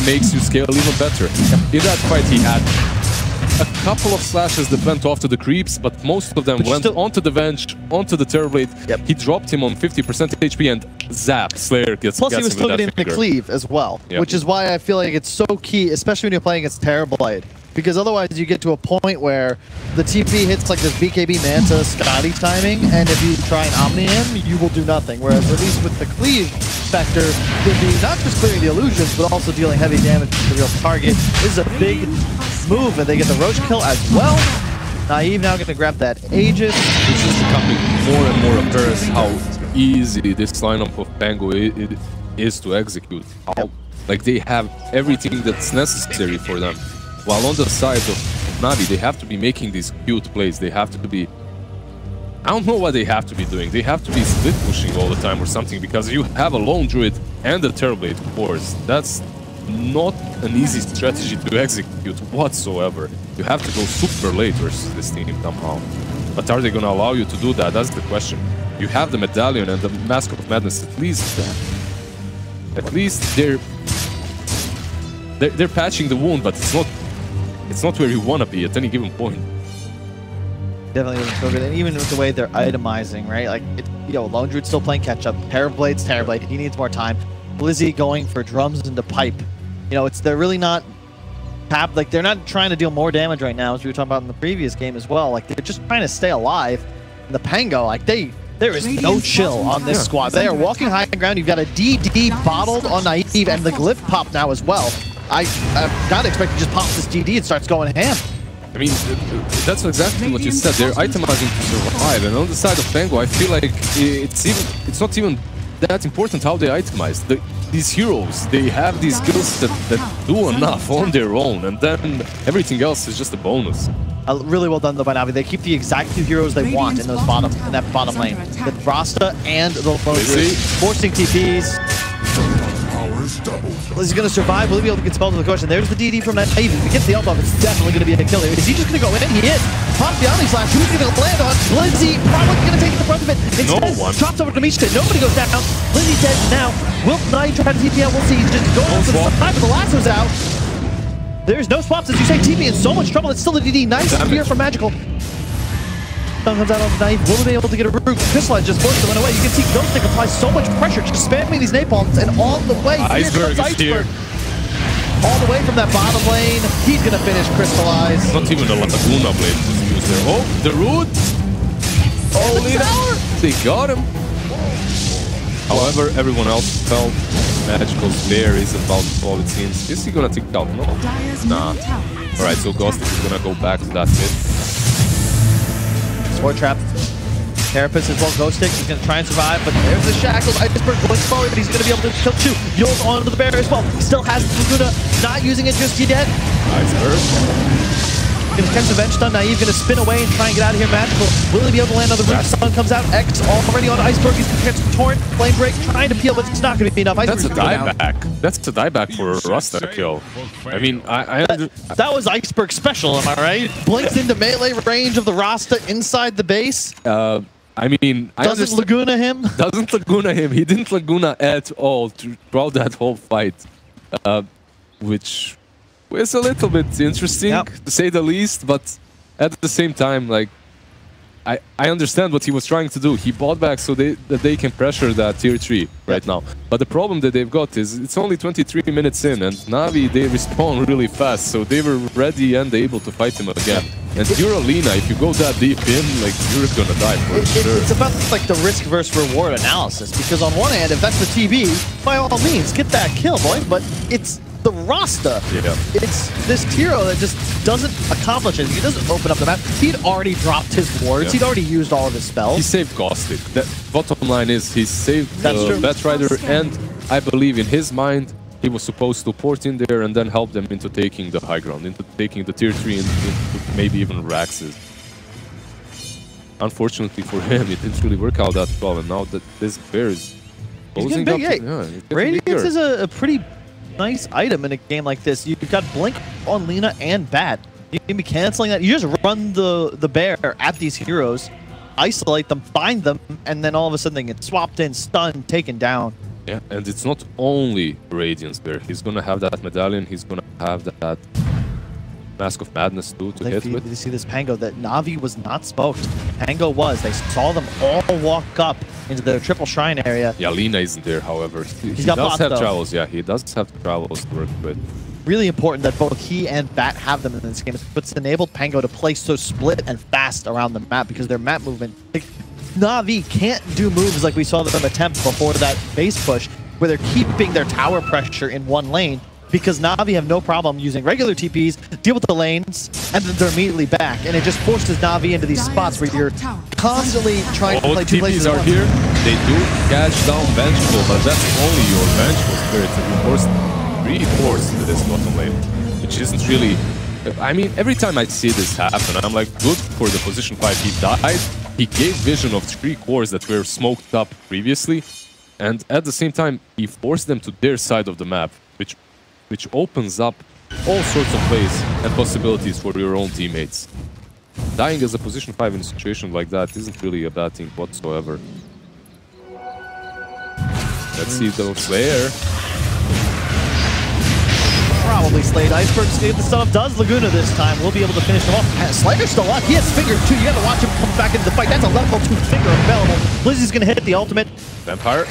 makes you scale even better. In that fight he had a couple of slashes that went off to the creeps, but most of them went onto the Venge, onto the Terrorblade. He dropped him on 50% HP and zap, Slayer gets Plus he was still getting the cleave as well, which is why I feel like it's so key, especially when you're playing against Terrorblade. because otherwise you get to a point where the TP hits like this BKB Manta Scotty timing, and if you try and Omni him, you will do nothing. Whereas at least with the cleave factor, you'll be not just clearing the illusions, but also dealing heavy damage to the real target. This is a big move, and they get the Roach kill as well. Naive now going to grab that Aegis. It's just becoming more and more apparent how easy this lineup of Pango is to execute. How, like, they have everything that's necessary for them. While on the side of Navi, they have to be making these cute plays. They have to be... I don't know what they have to be doing. They have to be split pushing all the time or something, because you have a Lone Druid and a Terrorblade Force. That's not an easy strategy to execute whatsoever. You have to go super late versus this team somehow. But are they going to allow you to do that? That's the question. You have the Medallion and the Mask of Madness. At least they're patching the wound, but it's not where you want to be at any given point. Definitely isn't so good, and even with the way they're itemizing, right? Like, Lone Druid still playing catch up. Terrorblade, he needs more time. Blizzy going for drums into pipe. They're really not they're not trying to deal more damage right now, as we were talking about in the previous game as well. Like, they're just trying to stay alive. And the Pango, like, there is no chill on this squad. They are walking high ground. You've got a DD bottled on Naive, and the Glyph pop now as well. I'm not expecting to just pop this DD and starts going ham. I mean, that's exactly what you said. They're itemizing to survive, and on the side of Pango, I feel like it's not even that important how they itemize. These heroes, they have these skills that do enough on their own, and then everything else is just a bonus. Really well done though by Navi. They keep the exact two heroes they want in that bottom lane. The Rasta and the Lone Druid, forcing TPs. He's going to survive. Will he be able to get spelled to the question? There's the DD from Naive. If he gets the ult off, it's definitely going to be a kill. Is he just going to go in? He is. Pop the Omni Slash. Who's going to land on? Blizzy probably going to take the brunt of it. Instead, drops over to Mishka. Nobody goes down. Blizzy dead now. Will Naive try to TP out? We'll see. He's just going for the side, but the lasso's out. There's no swaps, as you say. TP in so much trouble. It's still the DD. Nice spear from Magical. Stun comes out on the Naive. Will they be able to get a root? Crystalline just forced to run away. You can see Ghostic applies so much pressure, just spamming these napalms, and on the way, Iceberg is here. All the way from that bottom lane, he's gonna finish Crystallize. Not even a Laguna blade was used there. Oh, the root! Oh, they got him! However, everyone else fell. Magical's there is about all it seems. Is he gonna take out? No. Nah. Alright, so Ghostic is gonna go back to that mid. Sword Trap. Carapace as well, Ghostic. He's going to try and survive, but there's the Shackles. Iceberg going forward, but he's going to be able to kill two. Yolt onto the barrier as well. He still has Laguna, not using it just yet. Iceberg. Going to catch the bench stun. Naive going to spin away and try and get out of here. Magical. Will he be able to land on the roof? Stun comes out. X already on Iceberg. He's going to catch the Torrent. Flame Break trying to peel, but it's not going to be enough. That's a dieback. That's a dieback for Rasta to kill. I mean, that was Iceberg special, am I right? Blinks into melee range of the Rasta inside the base. I mean, doesn't Laguna him? Doesn't Laguna him. He didn't Laguna at all throughout that whole fight, which was a little bit interesting to say the least. But at the same time, like, I understand what he was trying to do. He bought back so that they can pressure that tier 3 right now. But the problem that they've got is it's only 23 minutes in, and Navi, they respawn really fast, so they were ready and able to fight him again. And you're Alina, if you go that deep in, like, you're gonna die for sure. It's about like the risk versus reward analysis, because on one hand, if that's the TB, by all means, get that kill, boy. But it's the Rasta. Yeah. It's this Tiro that just doesn't accomplish it. He doesn't open up the map. He'd already dropped his wards. Yeah. He'd already used all of his spells. He saved Ghostic. The bottom line is he saved the Batrider, and I believe in his mind he was supposed to port in there and then help them into taking the high ground, into taking the tier 3, into maybe even Raxes. Unfortunately for him, it didn't really work out that well, and now that this bear is closing up. Radiance is a pretty nice item in a game like this. You've got Blink on Lina and Bat. You can be canceling that. You just run the bear at these heroes, isolate them, bind them, and then all of a sudden they get swapped in, stunned, taken down. Yeah, and it's not only Radiance Bear. He's gonna have that medallion. He's gonna have that Mask of Madness too to hit with. Did you see this Pango? That Navi was not smoked. Pango was. They saw them all walk up into the triple shrine area. Yeah, Lina isn't there, however. He does have travels. Yeah, he does have travels to work with. really important that both he and Bat have them in this game. It's enabled Pango to play so split and fast around the map because their map movement... Na'Vi can't do moves like we saw them attempt before that base push, where they're keeping their tower pressure in one lane, because Na'Vi have no problem using regular TPs, deal with the lanes, and then they're immediately back. And it just forces Na'Vi into these spots where you're constantly trying to play two places are here. They do catch down Vengeful, but that's only your Vengeful Spirit. And you force 3 cores into this bottom lane, which isn't really... I mean, every time I see this happen, I'm like, good for the position 5. He died. He gave vision of 3 cores that were smoked up previously. And at the same time, he forced them to their side of the map, which opens up all sorts of plays and possibilities for your own teammates. Dying as a position 5 in a situation like that isn't really a bad thing whatsoever. Let's see the Slayer. Probably slayed. Iceberg's gonna get the stun up. Does Laguna this time. We'll be able to finish him off. Slayer's still up. He has Finger too. You gotta watch him come back into the fight. That's a level 2 Finger available. Blizzy's gonna hit the ultimate. Vampire.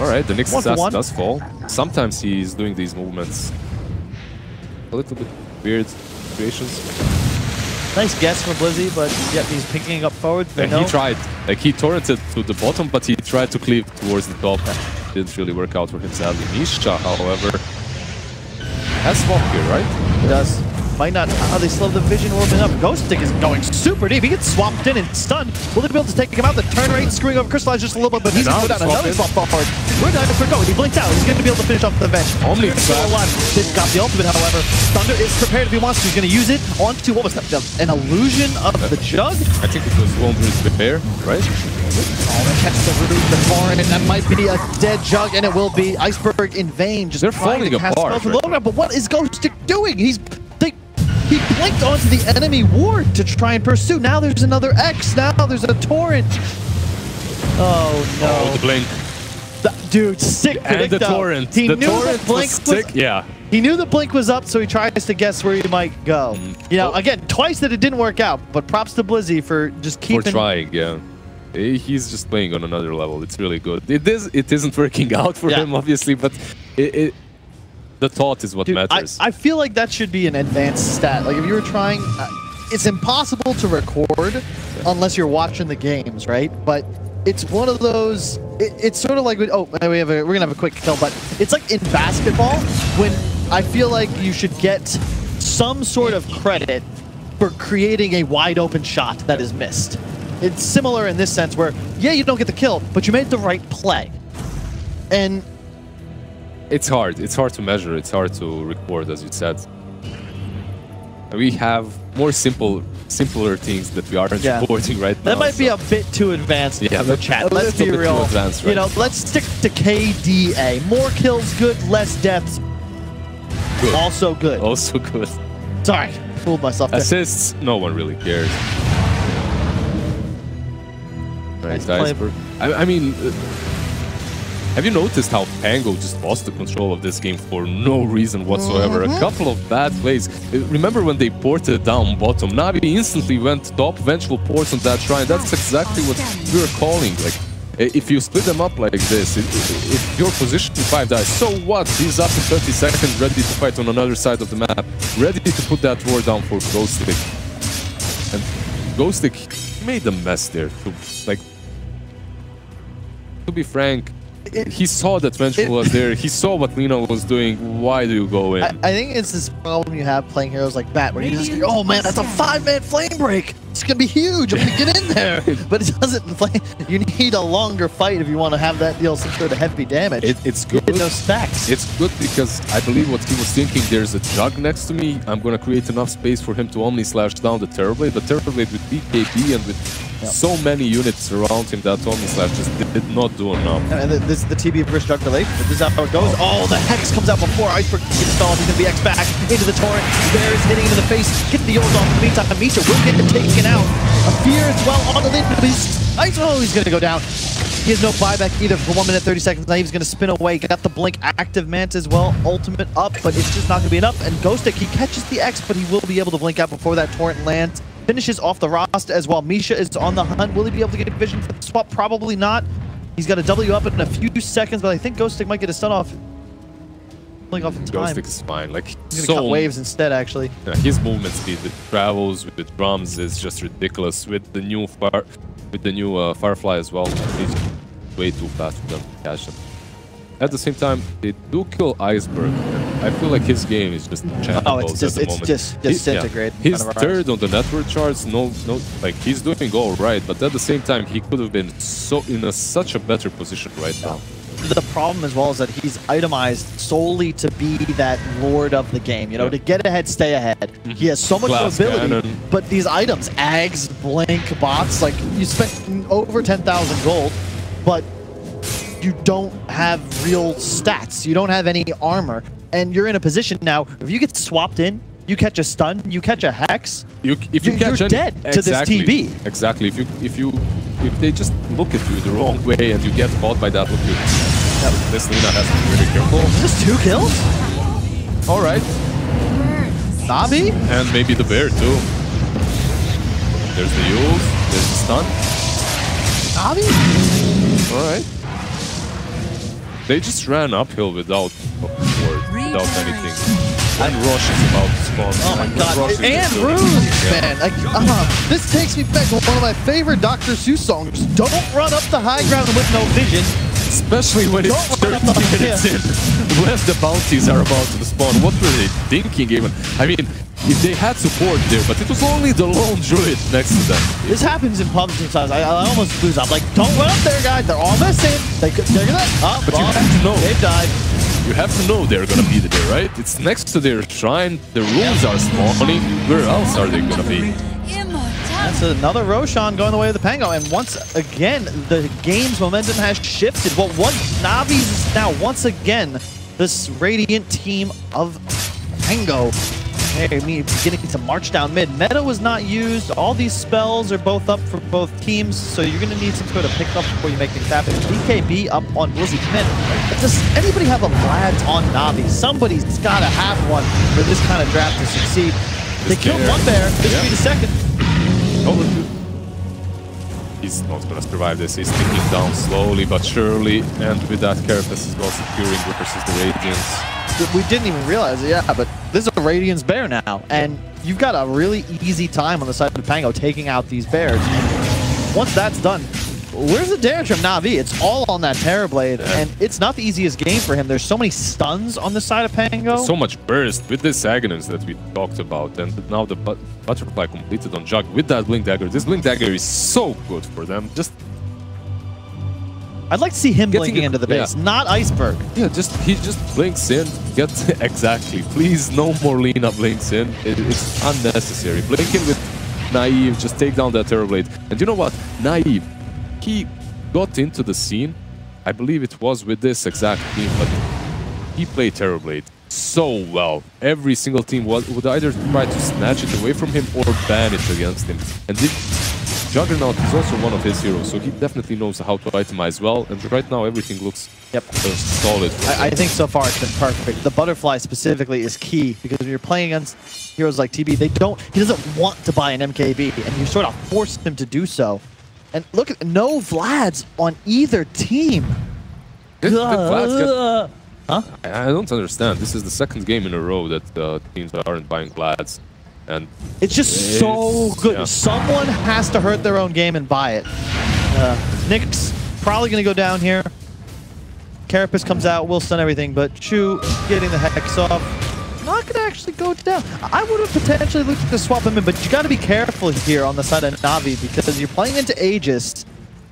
Alright, the next assassin does fall. Sometimes he's doing these movements. A little bit weird situations. Nice guess from Blizzy, but yep, he's picking up forward. And he tried. Like, he torrented to the bottom, but he tried to cleave towards the top. Didn't really work out for him, sadly. Misha, however, has swap here, right? He does. Might not. They still have the vision warming up. Ghost Stick is going super deep. He gets swapped in and stunned. Will they be able to take him out? The turn rate screwing over Crystallize just a little bit, but he's going to go down another swap forward. Where did Iceberg go? He blinked out. He's going to be able to finish off the bench. Only Didn't got the ultimate, however. Thunder is prepared if he wants to. He's going to use it onto, what was that? An illusion of the jug? I think it was Wondrous Repair, right? Oh, they catch the root, the torrent, and that might be a dead jug, and it will be. Iceberg in vain. Just they're falling apart. Right? But what is Ghost Stick doing? He blinked onto the enemy ward to try and pursue. Now there's another X. Now there's a torrent. Oh no! Oh, the blink. Dude, sick predict. And the torrent. He the knew torrent the blink was sick. Yeah. He knew the blink was up, so he tries to guess where he might go. You know, again, twice that it didn't work out. But props to Blizzy for just keeping. For trying, yeah. He's just playing on another level. It's really good. It isn't working out for him, obviously, but the thought is what matters. I feel like that should be an advanced stat. Like if you were trying, it's impossible to record unless you're watching the games, right? But it's one of those. It's sort of like we're gonna have a quick kill, but it's like in basketball when I feel like you should get some sort of credit for creating a wide open shot that is missed. It's similar in this sense where, yeah, you don't get the kill, but you made the right play. And it's hard. It's hard to measure. It's hard to record, as you said. We have more simpler things that we aren't recording right now. That might be a bit too advanced for the chat. Let's be real. Advanced, right? You know, let's stick to KDA. More kills, good. Less deaths, good. Also good. Also good. Sorry, fooled myself there. Assists, no one really cares. Nice Iceberg. I mean, have you noticed how Pango just lost the control of this game for no reason whatsoever? A couple of bad plays. Remember when they ported down bottom? Na'Vi instantly went top, vengeful ports on that shrine. That's exactly what we were calling. Like, if you split them up like this, if your position 5 dies, so what? He's up in 30 seconds, ready to fight on another side of the map, ready to put that ward down for Ghost Stick. And Ghost Stick made a mess there. To be frank, he saw that Vengeful was there. He saw what Lina was doing. Why do you go in? I think it's this problem you have playing heroes like Bat, where you just go, oh man, that's a 5-man flame break. It's gonna be huge. I'm gonna get in there. But it doesn't play. You need a longer fight if you want to have that deal some sort of heavy damage. It's good. No stacks. It's good because I believe what he was thinking. There's a jug next to me. I'm gonna create enough space for him to only slash down the Terrorblade. But Terrorblade with BKB and with so many units around him, that only slash just did not do enough. And this is the TB versus jug delay. This is how it goes. Oh, the Hex comes out before Iceberg gets stalled. He's gonna be X back into the torrent. Bear is hitting him in the face. Get the yours off. In the meantime, Misha will get taken out. A fear as well on the lid, but he's gonna go down. He has no buyback either for 1 minute 30 seconds. Now he's gonna spin away. Got the blink active Mant as well. Ultimate up, but it's just not gonna be enough. And Ghost Stick, he catches the X, but he will be able to blink out before that torrent lands. Finishes off the roster as well. Misha is on the hunt. Will he be able to get vision for the swap? Probably not. He's got a W up in a few seconds, but I think Ghost Stick might get a stun off. pulling off time. Ghostic is fine. Like, He's gonna cut waves instead, actually. Yeah, his movement speed with travels, with the drums is just ridiculous. With the new Firefly as well, he's way too fast for them to catch them. At the same time, they do kill Iceberg. I feel like his game is just shambles at the moment. It's just disintegrate. Yeah. He's third on the network charts. No, like he's doing all right, but at the same time, he could have been such a better position right now. The problem as well is that he's itemized solely to be that lord of the game, you know, to get ahead, stay ahead. He has so much mobility, but these items, Ags, Blink, bots, like you spent over 10,000 gold, but you don't have real stats. You don't have any armor, and you're in a position now, if you get swapped in, you catch a stun, you catch a hex, you're dead to this TB. Exactly. If they just look at you the wrong way and you get caught by that, look, this Lina has to be really careful. Just 2 kills? All right. Navi? And maybe the bear too. There's the use. There's the stun. Navi? All right. They just ran uphill without anything. And Rosh is about to spawn. Oh my god. And Rune, man. Like, this takes me back to one of my favorite Dr. Seuss songs. Don't run up the high ground with no vision. Especially when it's 30 minutes in, when the bounties are about to spawn. What were they thinking even? I mean, if they had support there, but it was only the lone druid next to them. This happens in pubs sometimes. I almost lose. I'm like, don't run up there, guys. They're almost in. They're gonna. But you have to know. They've died. You have to know they're gonna be there, right? It's next to their shrine. The runes are spawning. Where else are they gonna be? That's another Roshan going the way of the Pango, and once again, the game's momentum has shifted. What was Navi's is now once again this Radiant team of Pango. Hey, me beginning to march down mid. Meta was not used. All these spells are both up for both teams, so you're going to need some sort of pickup before you make things happen. BKB up on Blizzy. Man, does anybody have a Vlad on Navi? Somebody's got to have one for this kind of draft to succeed. They killed one bear. This will be the second. He's not going to survive this. He's ticking down slowly but surely, and with that Carapace is well securing versus the Radiance. We didn't even realize it, yeah, but this is a Radiance bear now, and you've got a really easy time on the side of Pango taking out these bears. And once that's done, where's the damage from Navi? It's all on that Terrorblade, and it's not the easiest game for him. There's so many stuns on the side of Pango. So much burst with this Aghanim's that we talked about, and now the Butterfly completed on Jug with that Blink Dagger. This Blink Dagger is so good for them. Just I'd like to see him blinking into the base, not Iceberg. Yeah, he just blinks in. Exactly. Please, no more Lina blinks in. It's unnecessary. Blink in with Naive, just take down that Terrorblade. And you know what? Naive, he got into the scene. I believe it was with this exact team, but he played Terrorblade so well. Every single team would either try to snatch it away from him or ban it against him. And Juggernaut is also one of his heroes, so he definitely knows how to itemize well, and right now everything looks solid. I think so far it's been perfect. The Butterfly specifically is key, because when you're playing against heroes like TB, he doesn't want to buy an MKB, and you sort of force him to do so. And look at no Vlads on either team. Huh? I don't understand. This is the second game in a row that teams aren't buying Vlads. And it's just so good. Yeah. Someone has to hurt their own game and buy it. Nick's probably going to go down here. Carapace comes out, will stun everything, but Chu getting the Hex off. Not going to actually go down. I would have potentially looked to swap him in, but you got to be careful here on the side of Navi, because you're playing into Aegis,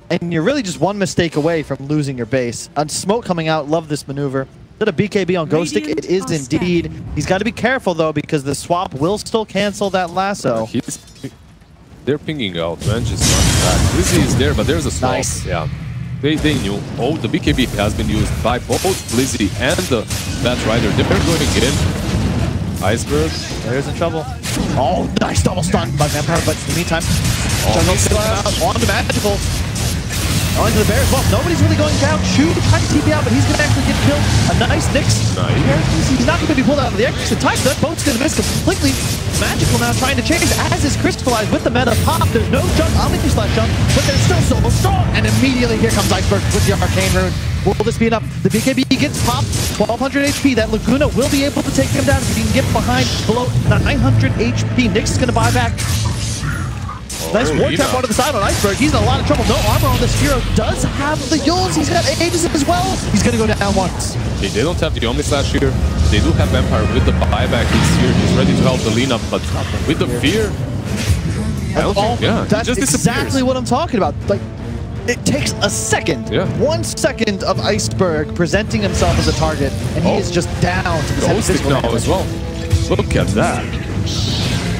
and you're really just one mistake away from losing your base. On Smoke coming out, love this maneuver. Is it a BKB on Ghostic? It is indeed. He's got to be careful though, because the swap will still cancel that lasso. They're pinging out. Venge is not back. Blizzy is there, but there's a swap. Nice. Yeah. They knew. Oh, the BKB has been used by both Blizzy and the Bat Rider. They're going in. Iceberg. There's in trouble. Oh, nice double stun by Vampire, but in the meantime, on the Magical. Onto the bear as well. Nobody's really going down. Chu trying to TP out, but he's going to actually get killed. A nice Nyx. He's not going to be pulled out of the exit time. That boat's going to miss completely. Magical now trying to change, as is Crystallized with the meta pop. There's no jump, jump, but there's still so strong. And immediately here comes Iceberg with the Arcane Rune. Will this be enough? The BKB gets popped, 1200 HP. That Laguna will be able to take him down if he can get behind below 900 HP. Nyx is going to buy back. Nice war tap onto the side on Iceberg. He's in a lot of trouble. No armor on this hero. Does have the Yules. He's got Aegis as well. He's going to go down once. They don't have the Omni Slash here. They do have Vampire with the buyback. He's here. He's ready to help the Lina, but with the fear, that's just exactly what I'm talking about. Like, it takes a second, 1 second of Iceberg presenting himself as a target, and he is just down to the Ghost now as well. Look at that.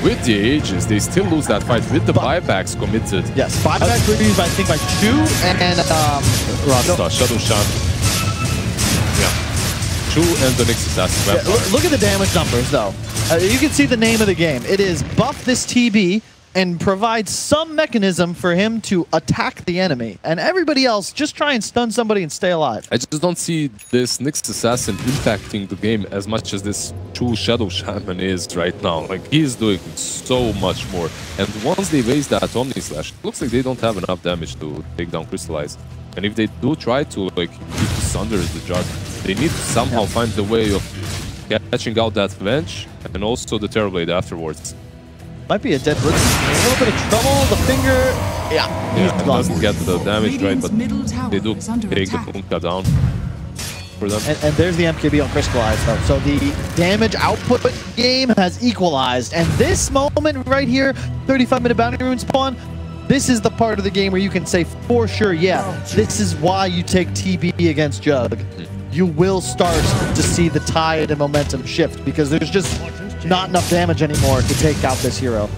With the Aegis, they still lose that fight with the buybacks committed. Yes, buybacks were used, I think, by 2 and Shadow Shan. Yeah. 2 and the Nyx Assassin. Yeah, look at the damage numbers, though. You can see the name of the game. It is buff this TB and provide some mechanism for him to attack the enemy. And everybody else, just try and stun somebody and stay alive. I just don't see this Nyx Assassin impacting the game as much as this true Shadow Shaman is right now. Like, he is doing so much more. And once they raise that Omni Slash, it looks like they don't have enough damage to take down Crystallize. And if they do try to, like, keep Sunder the Jug, they need to somehow find the way of catching out that Venge and also the Terrorblade afterwards. Might be a dead Blitz. A little bit of trouble. The finger, it doesn't get the damage right, but they do take the Punka down for them. And there's the MKB on Crystallize, though. So the damage output game has equalized. And this moment right here, 35-minute bounty rune spawn, this is the part of the game where you can say for sure, this is why you take TB against Jug. You will start to see the tide and momentum shift because there's just not enough damage anymore to take out this hero.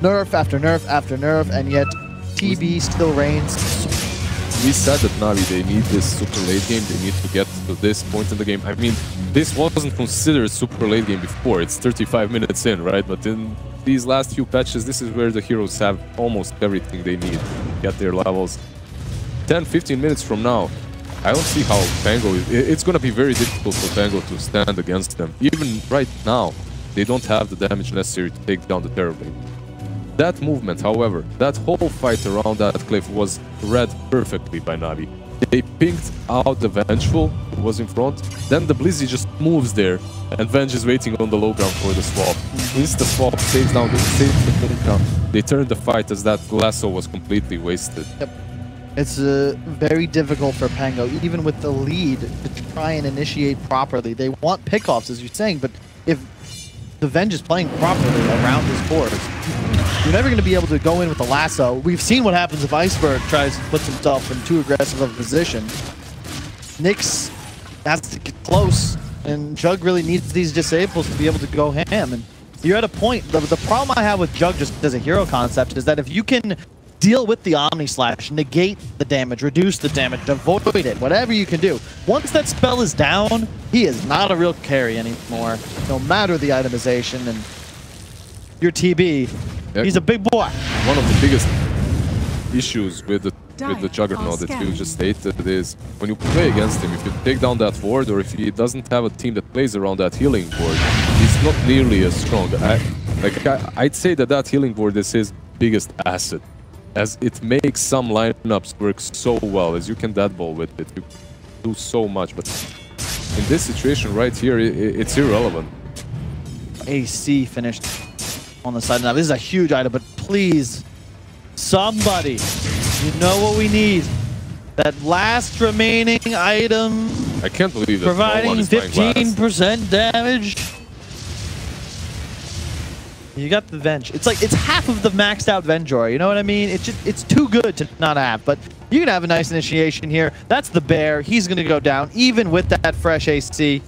Nerf after nerf after nerf, and yet TB still reigns. We said that Navi, they need this super late game, they need to get to this point in the game. I mean, this wasn't considered super late game before, it's 35 minutes in, right? But in these last few patches, this is where the heroes have almost everything they need to get their levels. 10-15 minutes from now, I don't see how Pango is. It's going to be very difficult for Pango to stand against them. Even right now, they don't have the damage necessary to take down the Terrorblade. That movement, however, that whole fight around that cliff was read perfectly by Navi. They pinged out the Vengeful, who was in front, then the Blizzy just moves there, and Venge is waiting on the low ground for the swap. Insta-swap saves down the Punka. They turned the fight as that lasso was completely wasted. Yep. It's very difficult for Pango, even with the lead, to try and initiate properly. They want pickoffs, as you're saying, but if the Venge is playing properly around his board, you're never going to be able to go in with the lasso. We've seen what happens if Iceberg tries to put himself in too aggressive of a position. Nyx has to get close, and Jug really needs these disables to be able to go ham. And you're at a point, the problem I have with Jug just as a hero concept is that if you can deal with the Omni Slash, negate the damage, reduce the damage, avoid it, whatever you can do. Once that spell is down, he is not a real carry anymore, no matter the itemization. And your TB, he's a big boy. One of the biggest issues with the Juggernaut that you just stated is when you play against him, if you take down that ward or if he doesn't have a team that plays around that healing ward, he's not nearly as strong. I'd say that healing ward is his biggest asset, as it makes some lineups work so well, as you can deadball with it, you do so much, but in this situation right here, it's irrelevant. AC finished on the side. Now this is a huge item, but please, somebody, you know what we need. That last remaining item. I can't believe that providing 15% damage. You got the Venge. It's like, it's half of the maxed out Vengeur, you know what I mean? It's too good to not have, but you can have a nice initiation here. That's the bear. He's going to go down, even with that fresh AC.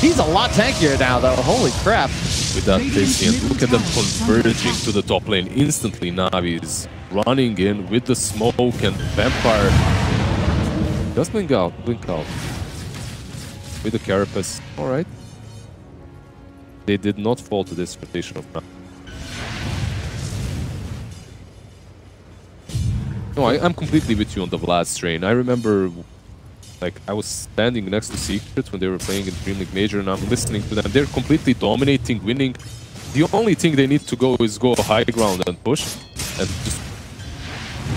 He's a lot tankier now, though. Holy crap. With that AC, and look at them converging to the top lane. Instantly, Navi is running in with the smoke, and Vampire does blink out. With the Carapace. All right. They did not fall to this rotation of Navi. No, I'm completely with you on the Vlad train. I remember, like, I was standing next to Secret when they were playing in Dream League Major, and I'm listening to them. They're completely dominating, winning. The only thing they need to go is go high ground and push, and just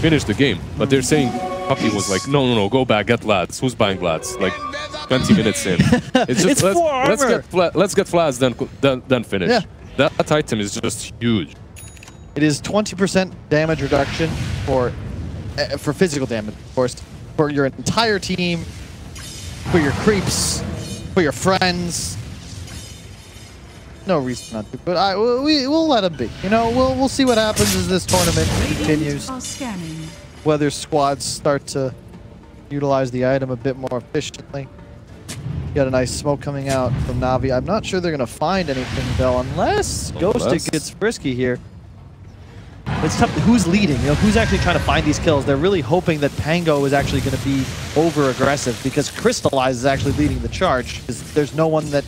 finish the game. But they're saying, Puppy was like, no, go back, get Vlads. Who's buying Vlads? Like 20 minutes in. It's just let's get Vlads, then finish. Yeah. That item is just huge. It is 20% damage reduction for physical damage, of course, for your entire team, for your creeps, for your friends. No reason not to, but we'll let them be. You know, we'll see what happens as this tournament continues. Whether squads start to utilize the item a bit more efficiently. Got a nice smoke coming out from Navi. I'm not sure they're gonna find anything though, unless Ghosted gets frisky here. It's tough. Who's leading? You know, who's actually trying to find these kills? They're really hoping that Pango is actually going to be over-aggressive because Crystallize is actually leading the charge. Because there's no one that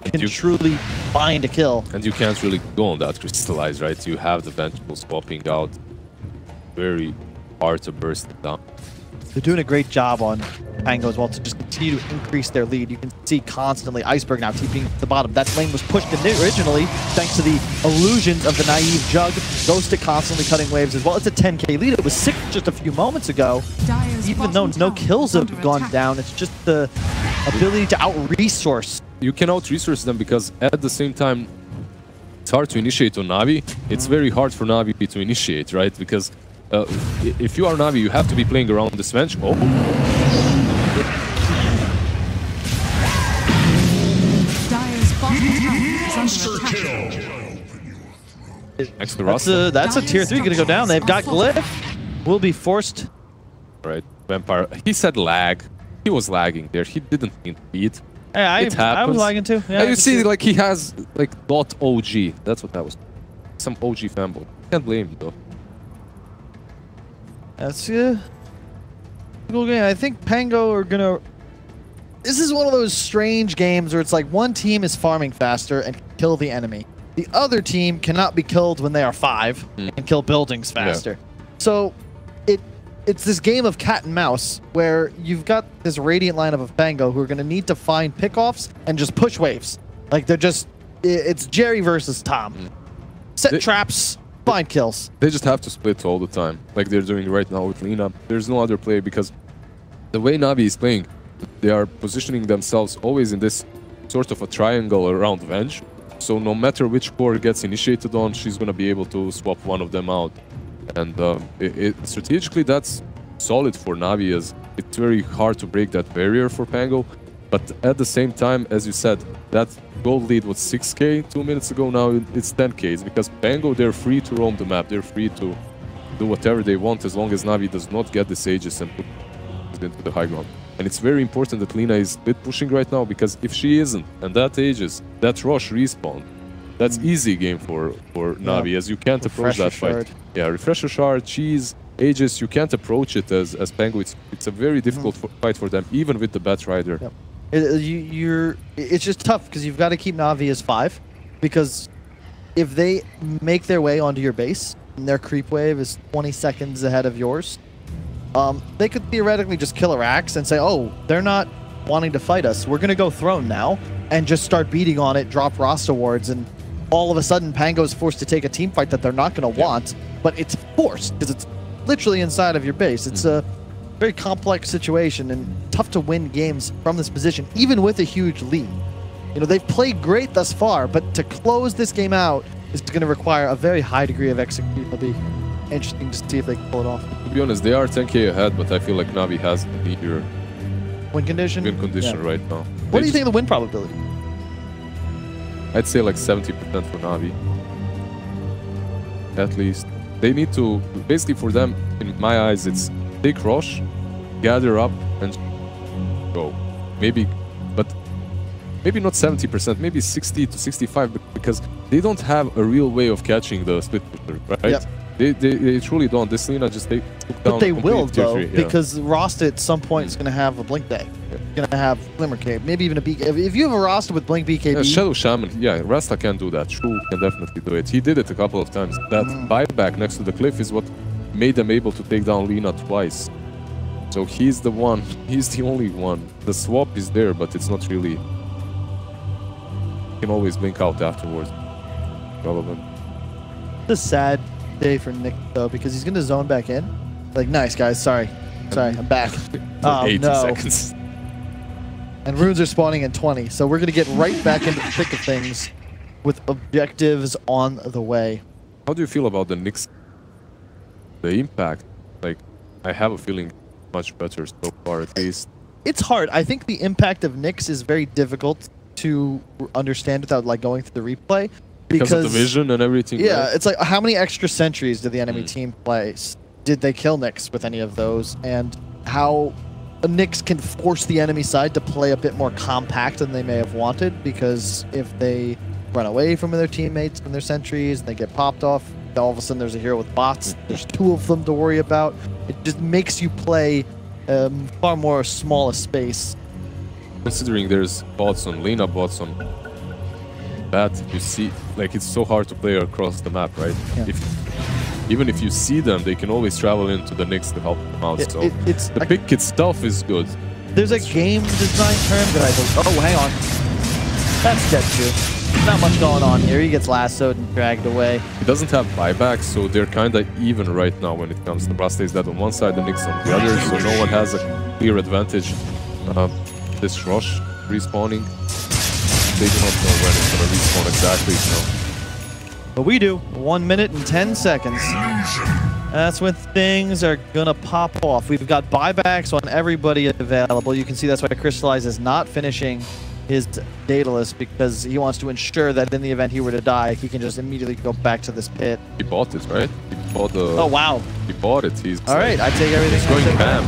can truly find a kill. And you can't really go on that Crystallize, right? You have the Vengeful popping out. Very hard to burst it down. They're doing a great job on Pango as well to just continue to increase their lead. You can see constantly Iceberg now TPing at the bottom. That lane was pushed in originally thanks to the illusions of the naive Jug. Ghosted constantly cutting waves as well. It's a 10k lead. It was 6 just a few moments ago. Even though no kills have gone down, it's just the ability to out-resource. You can out-resource them because at the same time, it's hard to initiate on Navi. It's very hard for Navi to initiate, right? Because if you are Navi, you have to be playing around this bench. Oh. Next to Rasta. That's a tier 3 going to go down. They've got Glyph. Will be forced. Right, Vampire. He said lag. He was lagging there. He didn't mean to beat. Hey, I was lagging too. Yeah, you see, like he has like .OG. That's what that was. Some OG fanboy. Can't blame him though. That's cool game. I think Pango are gonna. This is one of those strange games where it's like one team is farming faster and can kill the enemy. The other team cannot be killed when they are 5 and kill buildings faster. Yeah. So it's this game of cat and mouse where you've got this Radiant lineup of Pango who are going to need to find pickoffs and just push waves. Like they're just, it's Jerry versus Tom. Set traps. Find kills. They just have to split all the time, like they're doing right now with Lina. There's no other play because the way Navi is playing, they are positioning themselves always in this sort of a triangle around Venge. So no matter which core gets initiated on, she's going to be able to swap one of them out. And strategically, that's solid for Navi, as it's very hard to break that barrier for Pango. But at the same time, as you said, that gold lead was 6k 2 minutes ago. Now it's 10k. It's because Pango, they're free to roam the map. They're free to do whatever they want as long as Navi does not get this Aegis and put it into the high ground. And it's very important that Lina is bit pushing right now, because if she isn't, and that Aegis, that Rosh respawn, that's easy game for Navi, as you can't approach that fight. Yeah, Refresher Shard, Cheese, Aegis, you can't approach it as Pango. It's a very difficult fight for them, even with the Bat Rider. Yep. It's just tough because you've got to keep Navi as 5, because if they make their way onto your base and their creep wave is 20 seconds ahead of yours, they could theoretically just kill a Rax and say, oh, they're not wanting to fight us, we're going to go Throne now, and just start beating on it, drop Rasta wards, and all of a sudden Pango is forced to take a team fight that they're not going to want, but it's forced because it's literally inside of your base. It's a very complex situation and tough to win games from this position, even with a huge lead. You know, they've played great thus far, but to close this game out is going to require a very high degree of execution. It'll be interesting to see if they can pull it off. To be honest, they are 10k ahead, but I feel like Navi has the easier win condition right now. What do you think of the win probability? I'd say like 70% for Navi. At least. They need to, basically for them, in my eyes, it's take Rosh, gather up, and go. Maybe, but maybe not 70%, maybe 60 to 65, because they don't have a real way of catching the split pusher, right? Yep. They truly don't. This Lina just took down. But they will, though, because Rasta at some point is going to have a Blink Day. Going to have Glimmer Cave, maybe even a BKB. If you have a Rasta with Blink BKB... Shadow Shaman, yeah, Rasta can do that. Shrew can definitely do it. He did it a couple of times. That buyback next to the cliff is what made them able to take down Lina twice. So he's the one. He's the only one. The swap is there, but it's not really... You can always blink out afterwards. Relevant. It's a sad day for Nick, though, because he's going to zone back in. Like, nice, guys, sorry. Sorry, I'm back. 80 no. seconds. And runes are spawning in 20, so we're gonna get right back into the thick of things with objectives on the way. How do you feel about the Nyx? The impact? Like, I have a feeling much better so far, at least. It's hard. I think the impact of Nyx is very difficult to understand without like going through the replay. Because of the vision and everything. Yeah, right? it's like how many extra sentries did the enemy team place? Did they kill Nyx with any of those? And how Nyx can force the enemy side to play a bit more compact than they may have wanted, because if they run away from their teammates and their sentries and they get popped off, all of a sudden there's a hero with bots. There's two of them to worry about. It just makes you play far more smaller space. Considering there's bots on Lina, bots on that, you see, like, it's so hard to play across the map, right? Yeah. Even if you see them, they can always travel into the Nyx to help them out. The pick itself is good. There's a game design term that I think. Oh, hang on. That's dead too. Not much going on here. He gets lassoed and dragged away. He doesn't have buybacks, so they're kind of even right now when it comes to Rasta is dead on one side, the Nyx on the other, so no one has a clear advantage. This rush respawning, they do not know when it's going to respawn exactly, so. But we do. 1 minute and 10 seconds. That's when things are gonna pop off. We've got buybacks on everybody available. You can see that's why Crystallize is not finishing his Daedalus, because he wants to ensure that in the event he were to die, he can just immediately go back to this pit. He bought it, right? He bought the... Oh, wow. He bought it. He's all right, I take everything. He's going ham.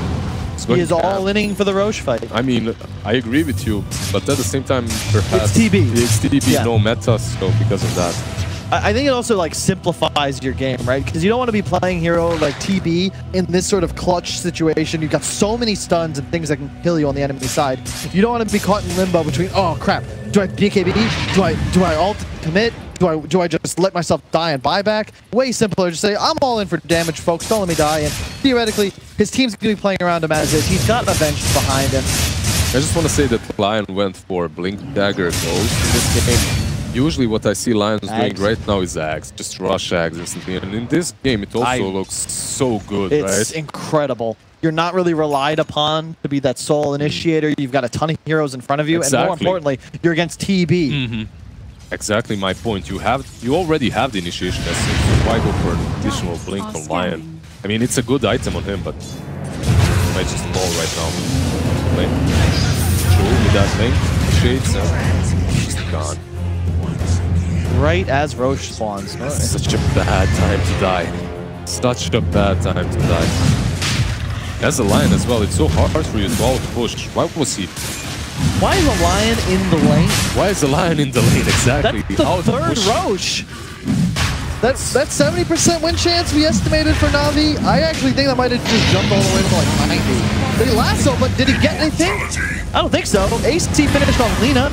He is all inning for the Roche fight. I mean, I agree with you, but at the same time, perhaps... It's TB. It's TB, yeah. No meta, so because of that. I think it also like simplifies your game, right? Because you don't want to be playing hero like TB in this sort of clutch situation. You've got so many stuns and things that can kill you on the enemy side. You don't want to be caught in limbo between, oh crap, do I BKB? Do I ult commit? Do I just let myself die and buy back? Way simpler, just say, I'm all in for damage, folks, don't let me die. And theoretically, his team's going to be playing around him as is. He's got a bench behind him. I just want to say that Lion went for Blink Dagger Ghost in this game. Usually what I see Lions doing right now is Ags, just rush Ags or something. And in this game, it also looks so good, right? It's incredible. You're not really relied upon to be that sole initiator. You've got a ton of heroes in front of you. Exactly. And more importantly, you're against TB. Exactly my point. You already have the initiation essence, so why go for an additional blink on Lion? I mean, it's a good item on him, but he might just fall right now. Show me that link, shades, and he's gone. Right as Roche spawns. Such a bad time to die. Such a bad time to die. As a Lion as well, it's so hard for you to all push. Why was he? Why is a Lion in the lane? Why is a Lion in the lane, exactly? That's the third Roche. That's 70% win chance we estimated for Na'Vi. I actually think that might have just jumped all the way to like 90. Did he lasso, but did he get anything? I don't think so. AC finished on Lina.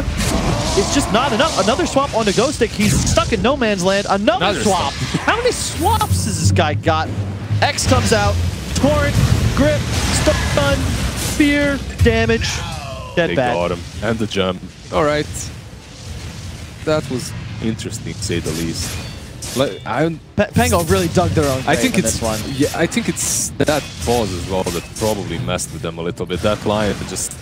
It's just not enough. Another swap onto Ghostic. He's stuck in no man's land. Another swap. How many swaps has this guy got? X comes out. Torrent, grip, stun, spear, damage. Dead bad. They got him. And the jump. All right. That was interesting, to say the least. Like, Pango really dug their own grave. I think it's this one. Yeah, I think it's that pause as well that probably messed with them a little bit. That Lion just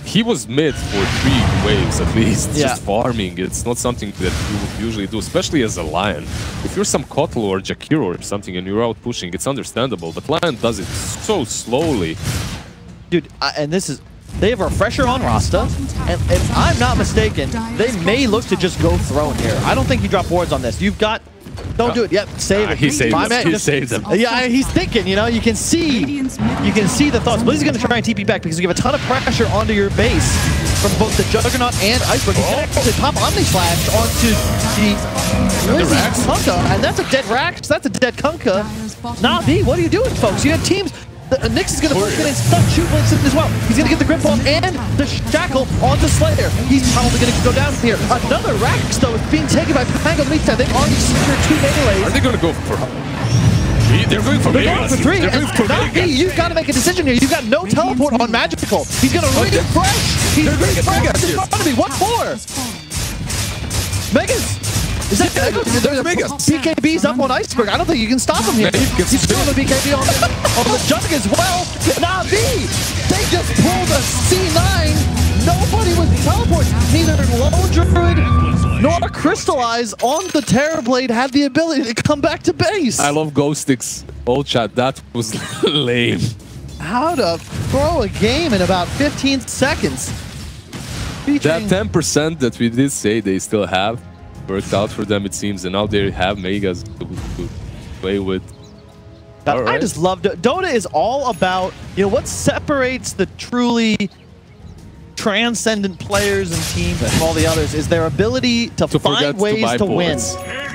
he was mid for 3 waves at least, just farming. It's not something that you would usually do, especially as a Lion. If you're some Kotl or Jakiro or something and you're out pushing, it's understandable. But Lion does it so slowly. Dude, and this is. They have a refresher on Rasta, and if I'm not mistaken, they may look to just go throne here. I don't think he dropped wards on this. You've got... Don't do it. Yep, save it. He saved them. He saved them. Yeah, he's thinking, you know, you can see the thoughts. But he's going to try and TP back because you give a ton of pressure onto your base from both the Juggernaut and Iceberg. He's going to actually pop Omni Slash onto the Kunkka, and that's a dead Rax. That's a dead Kunkka. Na'Vi, what are you doing, folks? You have teams... Nyx is going to get in stun shoot blitz as well. He's going to get the grip off and the shackle onto Slayer. He's probably going to go down here. Another Rax, though, is being taken by Pango in the meantime. They've already secured 2 melees. Are they going to go for... They're going for They're going for 3. Na'Vi, you've got to make a decision here. You've got no teleport on Magical. He's going to refresh. He's refreshed in front of me. What for? Megas. Is that BKB's up on Iceberg? I don't think you can stop him here. He's still on the BKB on the jug as well. Navi, they just pulled a C9. Nobody was teleported. Neither Lone Druid nor Crystallize on the Terrorblade had the ability to come back to base. I love Ghostix. Oh, chat, that was lame. How to throw a game in about 15 seconds. That 10% that we did say they still have worked out for them, it seems, and now they have Megas to play with. Right. I just love Dota is all about, you know, what separates the truly transcendent players and teams from all the others is their ability to find ways to win.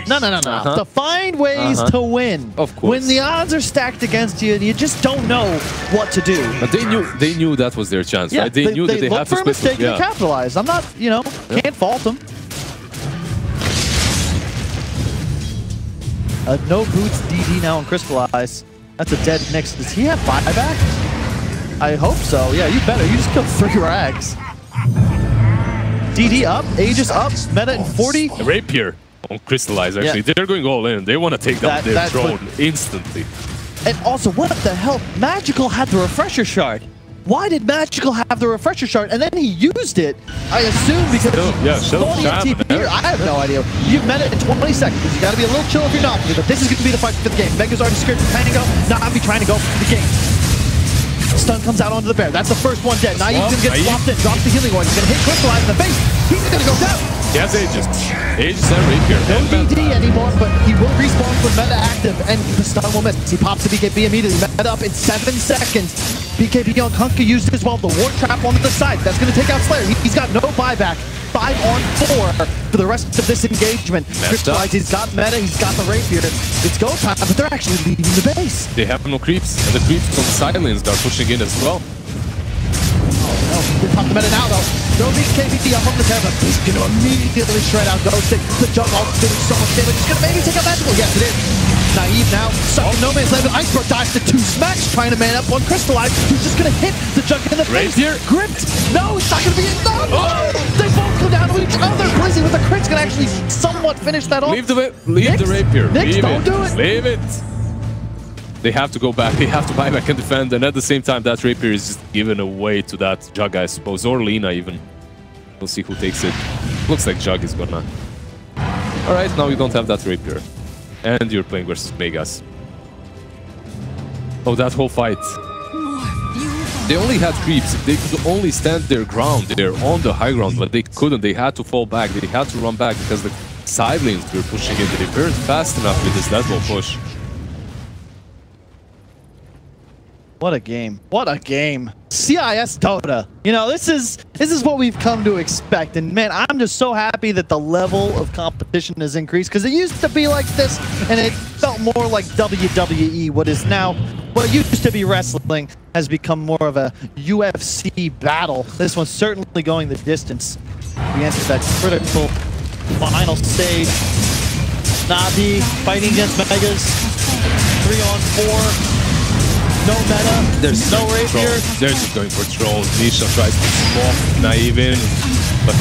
No. To find ways to win. Of course. When the odds are stacked against you, you just don't know what to do. But they knew that was their chance, right? They knew that they had to split. They looked for a mistake and capitalize. I'm not, you know, can't fault them. No boots, DD now on Crystallize. That's a dead Nyx. Does he have buyback? I hope so. Yeah, you better. You just killed 3 rags. DD up, Aegis up, meta in 40. Rapier on Crystallize, actually. Yeah. They're going all in. They want to take down their drone instantly. And also, what the hell? Magical had the refresher shard. Why did Magical have the refresher shard and then he used it? I assume because he TP here. I have no idea. You've met it in 20 seconds. You got to be a little chill if you're not. But this is going to be the fight for the game. Mega's already scared from Pango. Navi trying to go for the game. Stun comes out onto the bear. That's the first one dead. Naiv's going to get swapped in. Drops the healing one. He's going to hit Crystallize in the face. He's going to go down. He has Aegis. Aegis and Rapier. No DD anymore, but he will respawn with meta active, and the stun will miss. He pops the BKB immediately. Meta up in 7 seconds. BKB on Kunkka used as well. The ward trap onto the side. That's going to take out Slayer. He's got no buyback. 5 on 4 for the rest of this engagement. Crystallize, he's got meta, he's got the Rapier. It's go time, but they're actually leaving the base. They have no creeps, and the creeps on the sidelines are pushing in as well. Oh, they're talking about it now, though. No BKB up on the Terra, but he's going to immediately shred out Ghosting. The jug all doing so much damage. He's going to maybe take out Magical. Yes, it is. Naive now, stuck in no man's land, but Iceberg dives to 2 smacks, trying to man up on Crystallize, who's just going to hit the jug in the face. Gripped. No, it's not going to be enough. Oh! They both go down to each other. Blizzy with the crit's going to actually somewhat finish that off. Leave the Rapier. Nyx, don't do it. Leave it. They have to go back. They have to buy back and defend. And at the same time, that Rapier is just given away to that Jug, I suppose. Or Lina, even. We'll see who takes it. Looks like Jug is gonna. Alright, now you don't have that Rapier. And you're playing versus Megas. Oh, that whole fight. They only had creeps. They could only stand their ground. They're on the high ground, but they couldn't. They had to fall back. They had to run back because the side lanes were pushing it. They weren't fast enough with this level push. What a game. What a game. CIS Dota. You know, this is what we've come to expect. And man, I'm just so happy that the level of competition has increased, because it used to be like this and it felt more like WWE. What used to be wrestling has become more of a UFC battle. This one's certainly going the distance. We entered that critical final stage. Navi fighting against Megas. 3 on 4. No meta, there's no Rapier. They're just going for trolls. Nisha tries to swap Naive in, but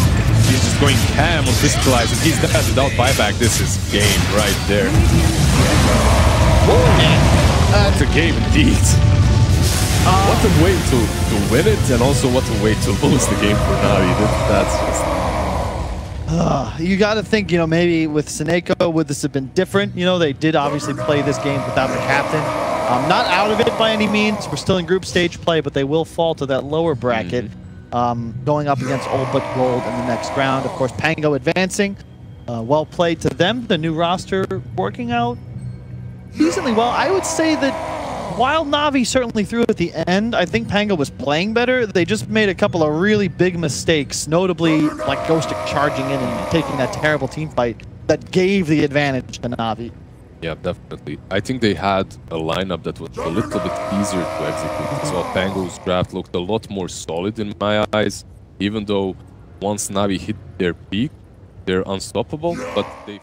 he's just going ham on Crystallize, and he's dead without buyback. This is game right there. What a game indeed. What a way to win it, and also what a way to lose the game for Navi. That's just... You got to think, you know, maybe with Seneko, would this have been different? You know, they did obviously play this game without the captain. Not out of it by any means. We're still in group stage play, but they will fall to that lower bracket, going up against Old But Gold in the next round. Of course, Pango advancing. Well played to them. The new roster working out decently well. I would say that while Navi certainly threw at the end, I think Pango was playing better. They just made a couple of really big mistakes, notably like Ghostic charging in and taking that terrible team fight that gave the advantage to Navi. Yeah, definitely. I think they had a lineup that was a little bit easier to execute. So Pango's draft looked a lot more solid in my eyes, even though once Navi hit their peak, they're unstoppable, but they